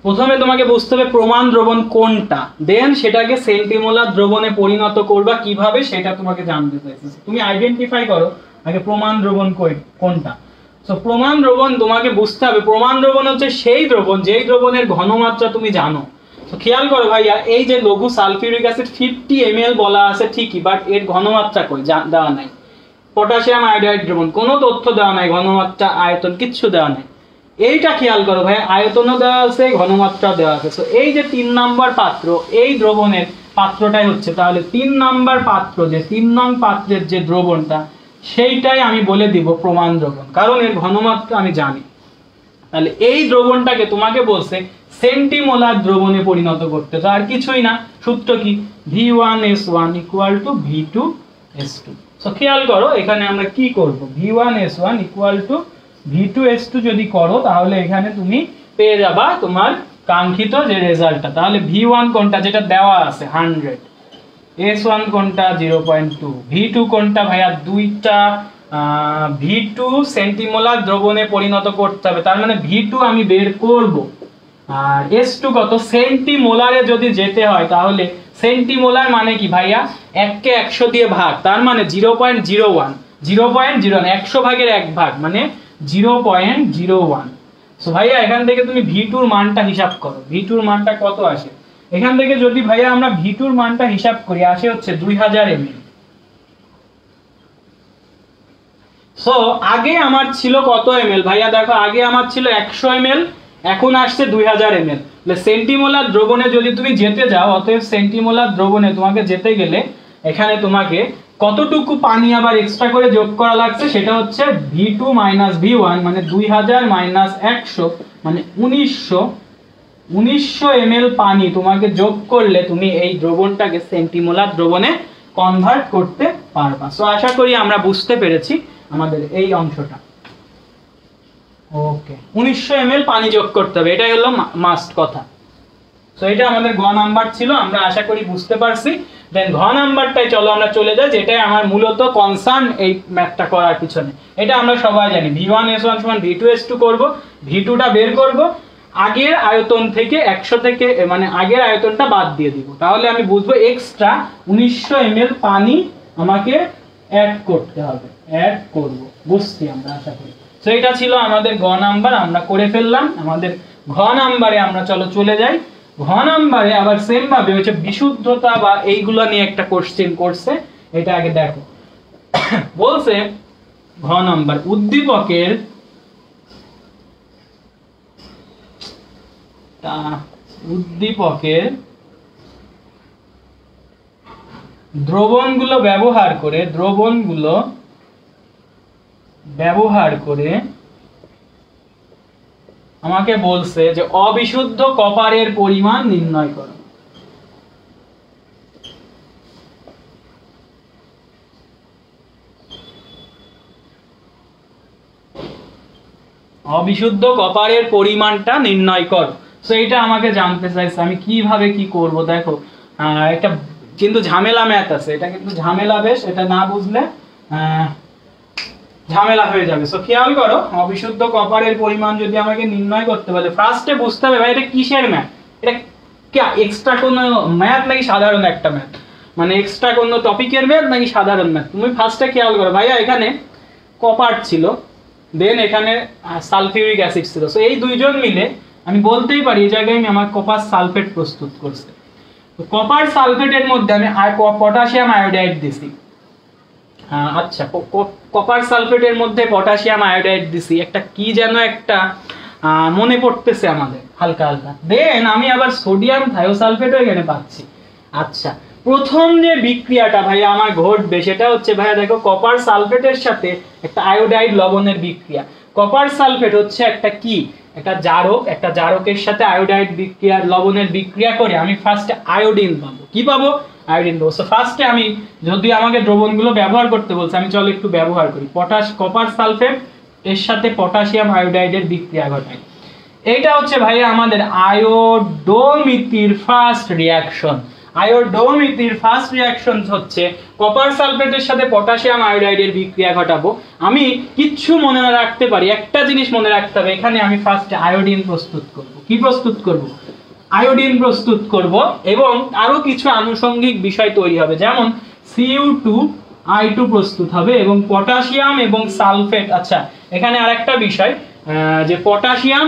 প্রথমে তোমাকে বুঝতে হবে প্রমাণ দ্রবণ কোনটা, দেন সেটাকে সেন্টিমোলার দ্রবণে পরিণত করবা কিভাবে সেটা তোমাকে জানতে চাইছে। তুমি আইডেন্টিফাই করো আগে প্রমাণ দ্রবণ কোনটা। সো প্রমাণ দ্রবণ তোমাকে বুঝতে হবে, প্রমাণ দ্রবণ হচ্ছে সেই দ্রবণ যেই দ্রবণের ঘনমাত্রা তুমি জানো। তো খেয়াল করো ভাইয়া, এই যে লঘু সালফিউরিক অ্যাসিড 50 ml বলা আছে ঠিকই, বাট এর ঘনমাত্রা কই দেওয়া নাই। পটাশিয়াম আয়োডাইড দ্রবণ, কোনো তথ্য দেওয়া নাই, ঘনমাত্রা আয়তন কিচ্ছু দেওয়া নাই। এইটা খেয়াল করো ভাই, আয়তনও দেওয়া আছে, ঘনমাত্রাও দেওয়া আছে। তো এই যে 3 নাম্বার পাত্র, এই দ্রবণের পাত্রটাই হচ্ছে তাহলে 3 নাম্বার পাত্র, যে 3 নং পাত্রের যে দ্রবণটা সেইটাই আমি বলে দিব প্রমাণ দ্রবণ, কারণ এর ঘনমাত্রা আমি জানি। তাহলে এই দ্রবণটাকে তোমাকে বলছে সেন্টিমোলার দ্রবণে পরিণত করতে, তো আর কিছুই না, সূত্র কি V1S1 equal to V2S2। So খেয়াল করো এখানে আমরা কি করব, V1S1 ইকুয়াল টু V2S2 যদি করো তাহলে এখানে তুমি পেয়ে যাবা তোমার কাঙ্ক্ষিত যে রেজাল্টটা। তাহলে V1 কোনটা, যেটা দেওয়া আছে 100, S1 কোনটা 0.2, V2 কোনটা ভাইয়া দুইটা, V2 সেন্টিমোলার দ্রবণে পরিণত করতে হবে, তার মানে V2 আমি বের করব। আর S2 কত, সেন্টিমোলারে যদি যেতে হয় তাহলে সেন্টিমোলার মানে কি ভাইয়া 1 কে 100 দিয়ে ভাগ, তার মানে 0.01, 100 ভাগের 1 ভাগ মানে 0.01। সো ভাইয়া এখান থেকে তুমি V2 এর মানটা হিসাব করো, V2 এর মানটা কত আসে। এখান থেকে যদি ভাইয়া আমরা V2 এর মানটা হিসাব করি, আসে হচ্ছে 2000 ml। সো আগে আমার ছিল কত ml ভাইয়া, দেখো আগে আমার ছিল 100 ml, এখন আসছে 2000 ml। তাহলে সেন্টিমোলার দ্রবণে যদি তুমি যেতে যাও, অতএব সেন্টিমোলার দ্রবণে তোমাকে যেতে গেলে এখানে তোমাকে কতটুকু পানি আবার এক্সট্রা করে যোগ করা লাগছে, সেটা হচ্ছে V2 মাইনাস V1 মানে 2000 মাইনাস 100 মানে 1900 ml পানি তোমাকে যোগ করলে তুমি এই দ্রবণটাকে সেন্টিমোলার দ্রবণে কনভার্ট করতে পারবা। সো আশা করি আমরা বুঝতে পেরেছি আমাদের এই অংশটা। ওকে, 1900 ml পানি যোগ করতে হবে, এটাই হলো মাস্ট কথা। সো এটা আমাদের গ নাম্বার ছিল, আমরা আশা করি বুঝতে পারছি। দেন ঘ নাম্বারটাই চলো আমরা চলে যাই, যেটাই আমার মূলত কনসার্ন এই ম্যাথটা করার পিছনে। এটা আমরা সবাই জানি V1S1 সমান V2S2 করব, V2টা বের করব, আগের আয়তন থেকে 100 থেকে মানে আগের আয়তনটা বাদ দিয়ে দিব, তাহলে আমি বুঝবো এক্সট্রা 1900 ml পানি আমাকে অ্যাড করতে হবে, অ্যাড করব, বুঝছি আমরা আশা করি। সো এটা ছিল আমাদের গ নাম্বার, আমরা করে ফেললাম। আমাদের ঘ নাম্বারে আমরা চলো চলে যাই। ঘ নাম্বারে আবার সেম ভাবে হচ্ছে বিশুদ্ধতা বা এইগুলো নিয়ে একটা কোশ্চেন করছে, এটা আগে দেখো। বলছে ঘ নাম্বার, উদ্দীপকের দ্রবণগুলো ব্যবহার করে আমাকে বলছে যে অবিশুদ্ধ কপারের পরিমাণ নির্ণয় করো। অবিশুদ্ধ কপারের পরিমাণটা নির্ণয় করো। সো এটা আমাকে জানতে চাইছে, আমি কিভাবে কি করব। দেখো একটা কিন্তু ঝামেলা ম্যাথ আছে, এটা কিন্তু ঝামেলা বেশ, এটা না বুঝলে ঝামেলা হয়ে যাবে। সো খেয়াল করো, অবিশুদ্ধ কপারের পরিমাণ যদি আমাকে নির্ণয় করতে বলে, ফার্স্টে বুঝতে হবে ভাই এটা কিসের ম্যাথ, এটা কি এক্সট্রা কোনো ম্যাথ নাকি সাধারণ একটা ম্যাথ, মানে এক্সট্রা কোনো টপিকের ম্যাথ নাকি সাধারণ ম্যাথ। তুমি ফার্স্টে খেয়াল করো ভাইয়া, এখানে কপার ছিল, দেন এখানে সালফিউরিক অ্যাসিড ছিল। সো এই দুইজন মিলে আমি বলতেই পারি এই জায়গায় আমি আমার কপার সালফেট প্রস্তুত করছি। তো কপার সালফেটের মধ্যে আমি পটাশিয়াম আয়োডাইড দিছি। আচ্ছা, কপার সালফেটের মধ্যে পটাশিয়াম আয়োডাইড দিছি, একটা কি যেন একটা মনে পড়তেছে আমাদের হালকা হালকা। দেন আমি আবার সোডিয়াম থায়োসালফেটও এখানে পাচ্ছি। আচ্ছা, প্রথম যে বিক্রিয়াটা ভাইয়া আমার ঘটবে সেটা হচ্ছে ভাইয়া দেখো, কপার সালফেটের সাথে একটা আয়োডাইড লবণের বিক্রিয়া। কপার সালফেট হচ্ছে একটা কি, একটা জারক, একটা জারকের সাথে আয়োডাইড বিক্রিয়া লবণের বিক্রিয়া করে আমি ফার্স্টে আয়োডিন পাবো। কি পাবো? আয়োডিন পাবো। সো ফার্স্টে আমি যদি আমাকে দ্রবণগুলো ব্যবহার করতে বলছে, আমি চলো একটু ব্যবহার করি। কপার সালফেট এর সাথে পটাশিয়াম আয়োডাইডের বিক্রিয়া ঘটাই। এইটা হচ্ছে ভাইয়া আমাদের আয়োডোমিতির ফার্স্ট রিঅ্যাকশন। আয়োডোমিতির ফার্স্ট রিঅ্যাকশন হচ্ছে কপার সালফেটের সাথে পটাশিয়াম আয়োডাইডের বিক্রিয়া ঘটাবো। আমি কিচ্ছু মনে না রাখতে পারি, একটা জিনিস মনে রাখতে হবে, এখানে আমি ফার্স্টে আয়োডিন প্রস্তুত করব। কি প্রস্তুত করব? আয়োডিন প্রস্তুত করব, এবং আরো কিছু আনুষঙ্গিক বিষয় তৈরি হবে, যেমন Cu2I2 প্রস্তুত হবে এবং পটাশিয়াম এবং সালফেট। আচ্ছা, এখানে আরেকটা বিষয়, যে পটাশিয়াম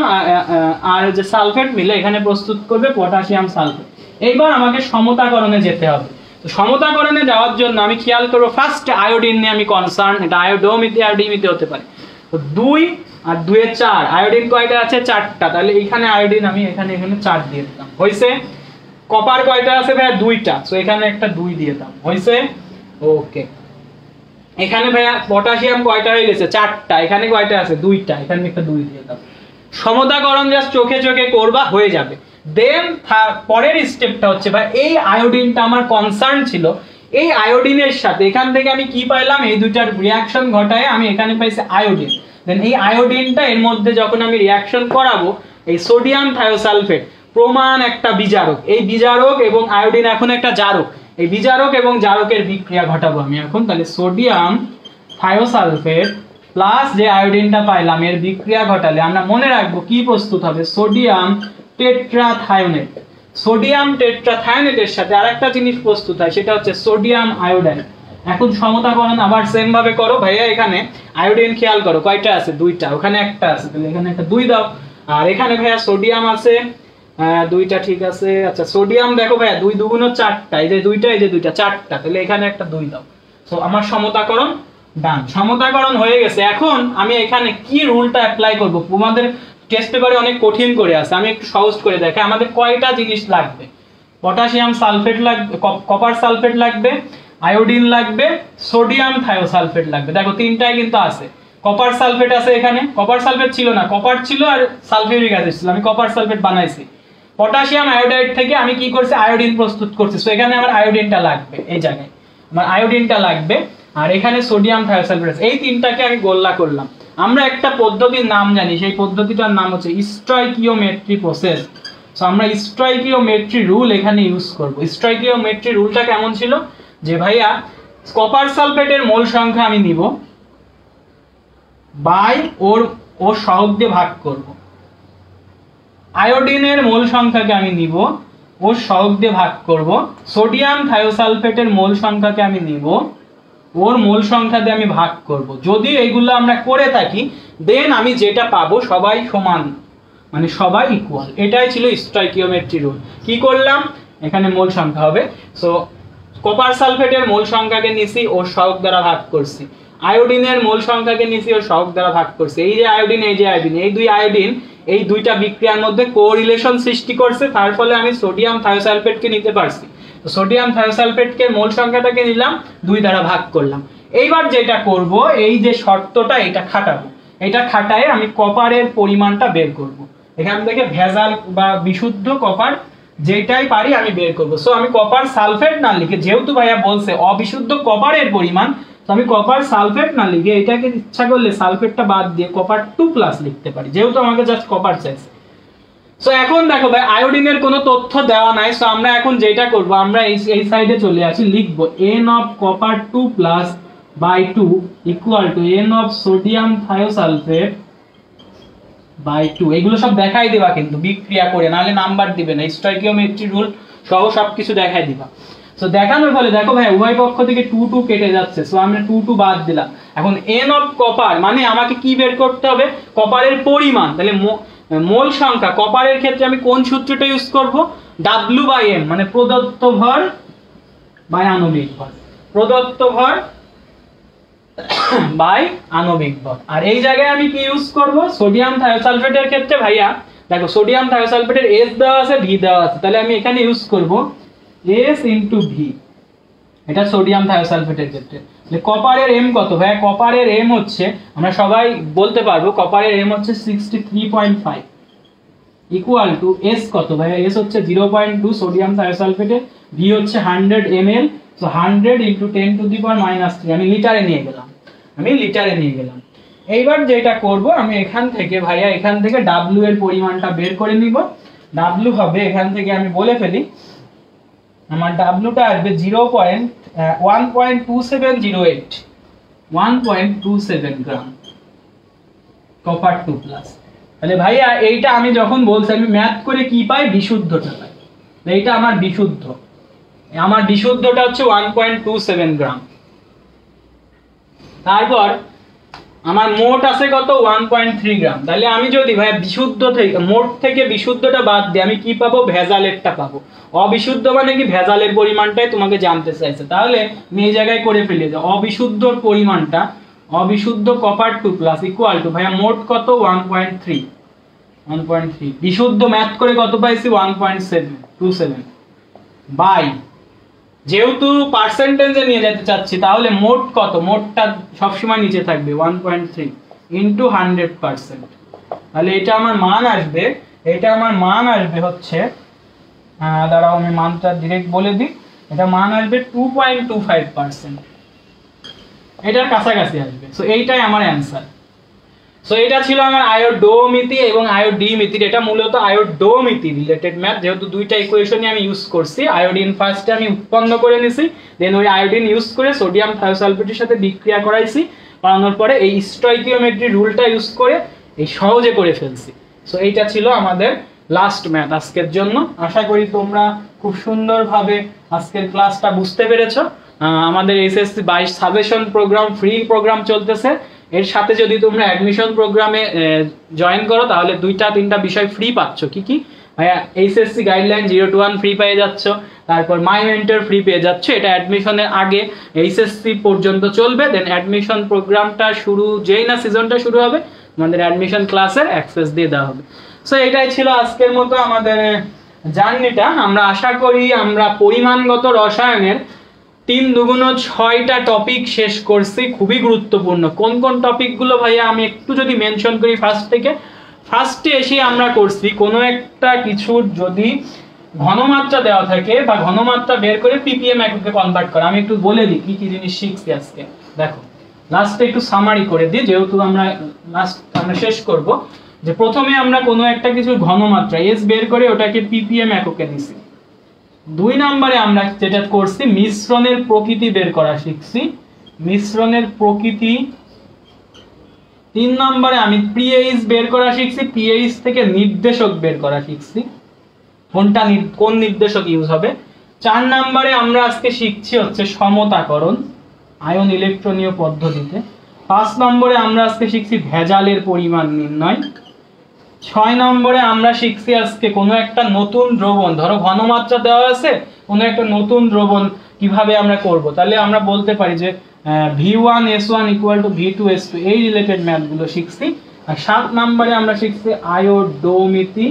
আর যে সালফেট মিলে এখানে প্রস্তুত করবে পটাশিয়াম সালফেট। এইবার আমাকে সমতাকরণে যেতে হবে। তো সমতাকরণে যাওয়ার জন্য আমি খেয়াল করবো ফার্স্ট আয়োডিন নিয়ে আমি কনসার্ন, এটা আয়োডোমিতে আয়োডিমিতে হতে পারে। তো 2 আর 2 এ 4, আয়োডিন কয়টা আছে 4টা, তাহলে এখানে আয়োডিন আমি এখানে 4 দিয়ে দিলাম, হয়েছে। কপার কয়টা আছে ভাইয়া 2টা, সো এখানে একটা 2 দিয়ে দিলাম, হয়েছে। ওকে, এখানে ভাইয়া পটাশিয়াম কয়টা হয়ে গেছে 4টা, এখানে কয়টা আছে 2টা, এখানে একটা 2 দিয়ে দাও। সমতাকরণ জাস্ট চোখে চোখে করবা, হয়ে যাবে। দেন পরের স্টেপটা হচ্ছে ভাই এই আয়োডিনটা আমার কনসার্ন ছিল, এই আয়োডিনের সাথে এখান থেকে আমি কি পাইলাম, এই দুইটার রিয়াকশন ঘটায় আমি এখানে পাইছি আয়োডিন। দেন এই আয়োডিনটা এর মধ্যে যখন আমি রিয়াকশন করাবো, এই সোডিয়াম থায়োসালফেট প্রমাণ একটা বিজারক, এই বিজারক এবং আয়োডিন এখন একটা জারক, এই বিজারক এবং জারকের বিক্রিয়া ঘটাবো আমি এখন। তাহলে সোডিয়াম থায়োসালফেট প্লাস যে আয়োডিনটা পাইলাম এর বিক্রিয়া ঘটালে আমরা মনে রাখবো কি প্রস্তুত হবে, সোডিয়াম টেট্রাথায়োনেট। সোডিয়াম টেট্রাথায়োনেটের সাথে আরেকটা জিনিস প্রস্তুত হয়, সেটা হচ্ছে সোডিয়াম আয়োডাইড। এখন সমতাকরণ আবার সেম ভাবে করো ভাইয়া, এখানে আয়োডিন খেয়াল করো কয়টা আছে 2টা, ওখানে একটা আছে, তাহলে এখানে একটা 2 দাও। আর এখানে ভাইয়া সোডিয়াম আছে 2টা, ঠিক আছে। আচ্ছা সোডিয়াম দেখো ভাইয়া 2 2 গুণ 4টা, এই যে 2টা, এই যে 2টা, 4টা, তাহলে এখানে একটা 2 দাও। সো আমার সমতাকরণ ডান, সমতাকরণ হয়ে গেছে। এখন আমি এখানে কি রুলটা অ্যাপ্লাই করব, তোমাদের টেস্ট পেপারে অনেক কঠিন করে আছে, আমি একটু সহজ করে দেখাই। আমাদের কয়টা জিনিস লাগবে, পটাশিয়াম সালফেট লাগবে, কপার সালফেট লাগবে, আয়োডিন লাগবে, সোডিয়াম থায়োসালফেট লাগবে। দেখো 3টাই কিন্তু আছে, কপার সালফেট আছে এখানে, কপার সালফেট ছিল না, কপার ছিল আর সালফিউরিক অ্যাসিড ছিল, আমি কপার সালফেট বানাইছি। পটাশিয়াম আয়োডাইড থেকে আমি কি করছি, আয়োডিন প্রস্তুত করছি, সো এখানে আমার আয়োডিনটা লাগবে, এই জায়গায় আমার আয়োডিনটা লাগবে। আর এখানে সোডিয়াম থায়োসালফেট আছে, এই 3টাকে আমি গোল্লা করলাম। আমরা একটা পদ্ধতির নাম জানি, সেই পদ্ধতিটার নাম হচ্ছে স্টয়কিওমেট্রি প্রসেস। সো আমরা স্টয়কিওমেট্রি রুল এখানে ইউজ করব। স্টয়কিওমেট্রি রুলটা কেমন ছিল, যে ভাইয়া কপার সালফেটের মোল সংখ্যা আমি নিব বাই ওর সহগ দিয়ে ভাগ করব, আয়োডিনের মোল সংখ্যাকে আমি নিব ওর সহগ দিয়ে ভাগ করব, সোডিয়াম থায়োসালফেটের মোল সংখ্যাকে আমি নিব ওর মোল সংখ্যা দিয়ে আমি ভাগ করব। যদি এইগুলো আমরা করে থাকি দেন আমি যেটা পাবো সবাই সমান, মানে সবাই ইকুয়াল, এটাই ছিল স্টয়কিওমেট্রি রুল। কি করলাম, এখানে মোল সংখ্যা হবে, সো কপার সালফেটের মোল সংখ্যাকে নিছি ওর সহগ দ্বারা ভাগ করছি, আয়োডিনের মোল সংখ্যাকে নিছি ওর সহগ দ্বারা ভাগ করছি। এই যে আয়োডিন, এই যে আয়োডিন, এই দুই আয়োডিন এই দুইটা বিক্রিয়ার মধ্যে কোরিলেশন সৃষ্টি করছে, তার ফলে আমি সোডিয়াম থায়োসালফেটকে নিতে পারছি। তো সোডিয়াম থায়োসালফেটকে মোল সংখ্যাটাকে নিলাম, 2 দ্বারা ভাগ করলাম। এইবার যেটা করব, এই যে শর্তটা এটা খাটাবো, এটা খাটায় আমি কপারের পরিমাণটা বের করব। এখান থেকে ভেজাল বা বিশুদ্ধ কপার যেটাই পারি আমি বের করব। সো আমি কপার সালফেট না লিখে, যেহেতু ভাইয়া বলছে অবিশুদ্ধ কপারের পরিমাণ, তো আমি কপার সালফেট না লিখে এটাকে ইচ্ছা করলে সালফেটটা বাদ দিয়ে কপার 2+ লিখতে পারি, যেহেতু আমাকে জাস্ট কপার চাইছে। সো এখন দেখো ভাই আয়োডিনের কোনো তথ্য দেওয়া নাই, সো আমরা এখন যেটা করব, আমরা এই সাইডে চলে আসি, লিখব n of copper 2+ by 2 equal to n of sodium thiosulphate by 2। এগুলো সব দেখাই দিবা কিন্তু বিক্রিয়া করে, নাহলে নাম্বার দিবে না, স্টয়কিওমেট্রি রুল সহ সবকিছু দেখাই দিবা। সো দেখানোর ফলে দেখো ভাই উভয় পক্ষ থেকে 2 2 কেটে যাচ্ছে, সো আমরা 2 2 বাদ দিলাম। এখন n অফ কপার মানে আমাকে কি বের করতে হবে, কপারের পরিমাণ। তাহলে মোল সংখ্যা, কপারের ক্ষেত্রে আমি কোন সূত্রটা ইউজ করব, W/m, মানে প্রদত্ত ভর বাই আণবিক ভর, প্রদত্ত ভর বাই আণবিক ভর। আর এই জায়গায় আমি কি ইউজ করব, সোডিয়াম থায়োসালফেটের ক্ষেত্রে ভাইয়া দেখো সোডিয়াম থায়োসালফেটের S দেওয়া আছে, V দেওয়া আছে, তাহলে আমি এখানে ইউজ করব S * V, এটা সোডিয়াম থায়োসালফেটের ক্ষেত্রে। তাহলে কপারের m কত ভাইয়া, কপারের m হচ্ছে, আমরা সবাই বলতে পারবো কপারের m হচ্ছে 63.5 ইকুয়াল টু S কত ভাইয়া, S হচ্ছে 0.2 সোডিয়াম থায়োসালফেটে, V হচ্ছে 100 ml, সো 100 × 10⁻³ আমি লিটারে নিয়ে গেলাম, এইবার যেটা করব আমি এখান থেকে ভাইয়া এখান থেকে W এর পরিমাণটা বের করে নিব। W হবে এখান থেকে আমি বলে ফেলি, আমার Wটা আসবে 1.2708 গ্রাম কপার 2+। তাহলে ভাইয়া এইটা আমি যখন বলছি আমি ম্যাথ করে কি পাই, বিশুদ্ধটা পাই, এইটা আমার বিশুদ্ধ, আমার বিশুদ্ধটা হচ্ছে 1.27 গ্রাম। তারপর আমার মোট আছে কত 1.3 গ্রাম। তাহলে আমি যদি ভাই বিশুদ্ধ থেকে মোট থেকে বিশুদ্ধটা বাদ দিই আমি কি পাবো, ভেজালেরটা পাবো। অবিশুদ্ধ মানে কি, ভেজালের পরিমাণটাই তোমাকে জানতে চাইছে। তাহলে আমি এই জায়গায় করে ফেলি যে অবিশুদ্ধর পরিমাণটা, অবিশুদ্ধ কপার 2+ ইকুয়াল টু ভাইয়া মোট কত 1.3, বিশুদ্ধ ম্যাথ করে কত পাইছি 1.727 বাই, যেহেতু পার্সেন্টেজে নিয়ে যেতে চাচ্ছি তাহলে মোট কত, মোটটা সবসময় নিচে থাকবে 1.3 ইন্টু 100%। তাহলে এটা আমার মান আসবে, হচ্ছে দাঁড়াও আমি মানটা ডিরেক্ট বলে দিই, এটা মান আসবে 2.25%, এটার কাছাকাছি আসবে। সো এইটাই আমার অ্যান্সার। সো এটা ছিল আমার আয়োডোমিতি এবং আয়োডিমিতি। এটা মূলত আয়োডোমিতি রিলেটেড ম্যাথ, যেহেতু দুইটা ইকুয়েশনই আমি ইউজ করছি। আয়োডিন ফার্স্টে আমি উৎপন্ন করে নিছি, দেন ওই আয়োডিন ইউজ করে সোডিয়াম থায়োসালফেটের সাথে বিক্রিয়া করাইছি, করানোর পরে এই স্টয়কিওমেট্রি রুলটা ইউজ করে এই সহজে করে ফেলছি। সো এইটা ছিল আমাদের লাস্ট ম্যাথ আজকের জন্য। আশা করি তোমরা খুব সুন্দরভাবে আজকের ক্লাসটা বুঝতে পেরেছো। আমাদের SSC 22 suggestion programme free programme চলতেছে। এর সাথে যদি তোমরা অ্যাডমিশন প্রোগ্রামে জয়েন করো তাহলে 2-3টা বিষয় ফ্রি পাচ্ছ। কি কি ভাইয়া, এইচএসসি গাইডলাইন 0 to 1 ফ্রি পেয়ে যাচ্ছ, তারপর মাই মেন্টর ফ্রি পেয়ে যাচ্ছ। এটা অ্যাডমিশনের আগে এইচএসসি পর্যন্ত চলবে, দেন অ্যাডমিশন প্রোগ্রামটা শুরু যেই না সিজনটা শুরু হবে আমাদের অ্যাডমিশন ক্লাসের অ্যাক্সেস দিয়ে দেওয়া হবে। সো এটাই ছিল আজকের মতো আমাদের জার্নিটা। আমরা আশা করি আমরা পরিমাণগত রসায়নের 3 দুগুণ 6টা টপিক শেষ করছি, খুবই গুরুত্বপূর্ণ। কোন কোন টপিকগুলো ভাইয়া আমি একটু যদি মেনশন করি, ফার্স্টে এসে আমরা করছি কোনো একটা কিছুর যদি ঘনমাত্রা দেওয়া থাকে বা ঘনমাত্রা বের করে পিপিএম এককে কনভার্ট করা। আমি একটু বলে দিই কি কি জিনিস শিখছি আজকে। দেখো লাস্টে একটু সামারি করে দিই, যেহেতু আমরা শেষ করব। যে প্রথমে আমরা কোনো একটা কিছুর ঘনমাত্রা এস বের করে ওটাকে পিপিএম এককে নিছি। 2 নম্বরে আমরা যেটা করছি মিশ্রণের প্রকৃতি বের করা শিখছি, মিশ্রণের প্রকৃতি। 3 নম্বরে আমি পিএইচ বের করা শিখছি, পিএইচ থেকে নির্দেশক বের করা শিখছি, কোন নির্দেশক ইউজ হবে। 4 নম্বরে আমরা আজকে শিখছি হচ্ছে সমতাকরণ আয়ন ইলেকট্রনীয় পদ্ধতিতে। 5 নম্বরে আমরা আজকে শিখছি ভেজালের পরিমাণ নির্ণয়। 6 নম্বরে আমরা শিখছি আজকে কোনো একটা নতুন দ্রবণ, ধরো ঘনমাত্রা দেওয়া আছে, কোনো একটা নতুন দ্রবণ কিভাবে আমরা করব। তাহলে আমরা বলতে পারি যে V1S1 = V2S2, এই রিলেটেড ম্যাথগুলো শিখছি। আর 7 নম্বরে আমরা শিখছি আয়োডোমিতি,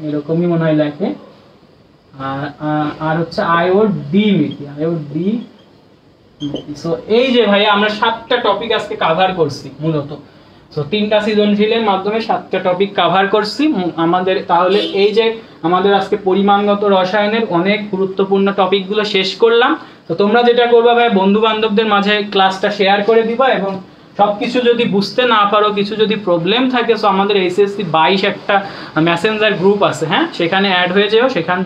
এরকমই মনে হয় লেখে, আর হচ্ছে আয়োডিমিতি। সো এই যে ভাই আমরা 7টা টপিক আজকে কভার করছি মূলত। সো 3টা সৃজনশীলের মাধ্যমে 7টা টপিক কভার করছি আমাদের। তাহলে এই যে আমাদের আজকে পরিমাণগত রসায়নের অনেক গুরুত্বপূর্ণ টপিকগুলো শেষ করলাম। তো তোমরা যেটা করবা ভাই, বন্ধু বান্ধবদের মাঝে ক্লাসটা শেয়ার করে দিবা, এবং সবকিছু যদি বুঝতে না পারো, কিছু যদি প্রবলেম থাকে, সো আমাদের এইচএসসি 22 একটা মেসেঞ্জার গ্রুপ আছে, হ্যাঁ, সেখানে অ্যাড হয়ে যাও। সেখানে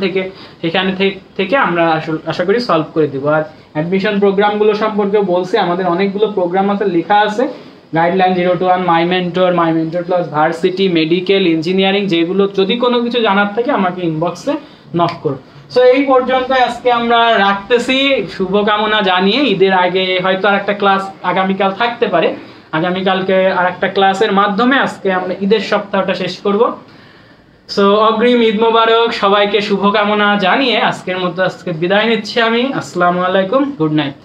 থেকে আমরা আশা করি সলভ করে দিব। আর অ্যাডমিশন প্রোগ্রামগুলো সম্পর্কে বলছি, আমাদের অনেকগুলো প্রোগ্রাম আছে, লেখা আছে guideline 0 to 1, my mentor plus varsity, medical, engineering, যেগুলো যদি কোনো কিছু জানার থাকে আমাকে ইনবক্সে নক করো। সো এই পর্যন্ত আজকে আমরা রাখতেছি, শুভকামনা জানিয়ে। ঈদের আগে হয়তো আরেকটা ক্লাস আগামীকাল থাকতে পারে, আগামীকালকে আরেকটা ক্লাসের মাধ্যমে আজকে আমরা ঈদের সপ্তাহটা শেষ করব। সো অগ্রিম ঈদ মোবারক, সবাইকে শুভকামনা জানিয়ে আজকের মতো বিদায় নিচ্ছি আমি। আসসালামু আলাইকুম, গুড নাইট।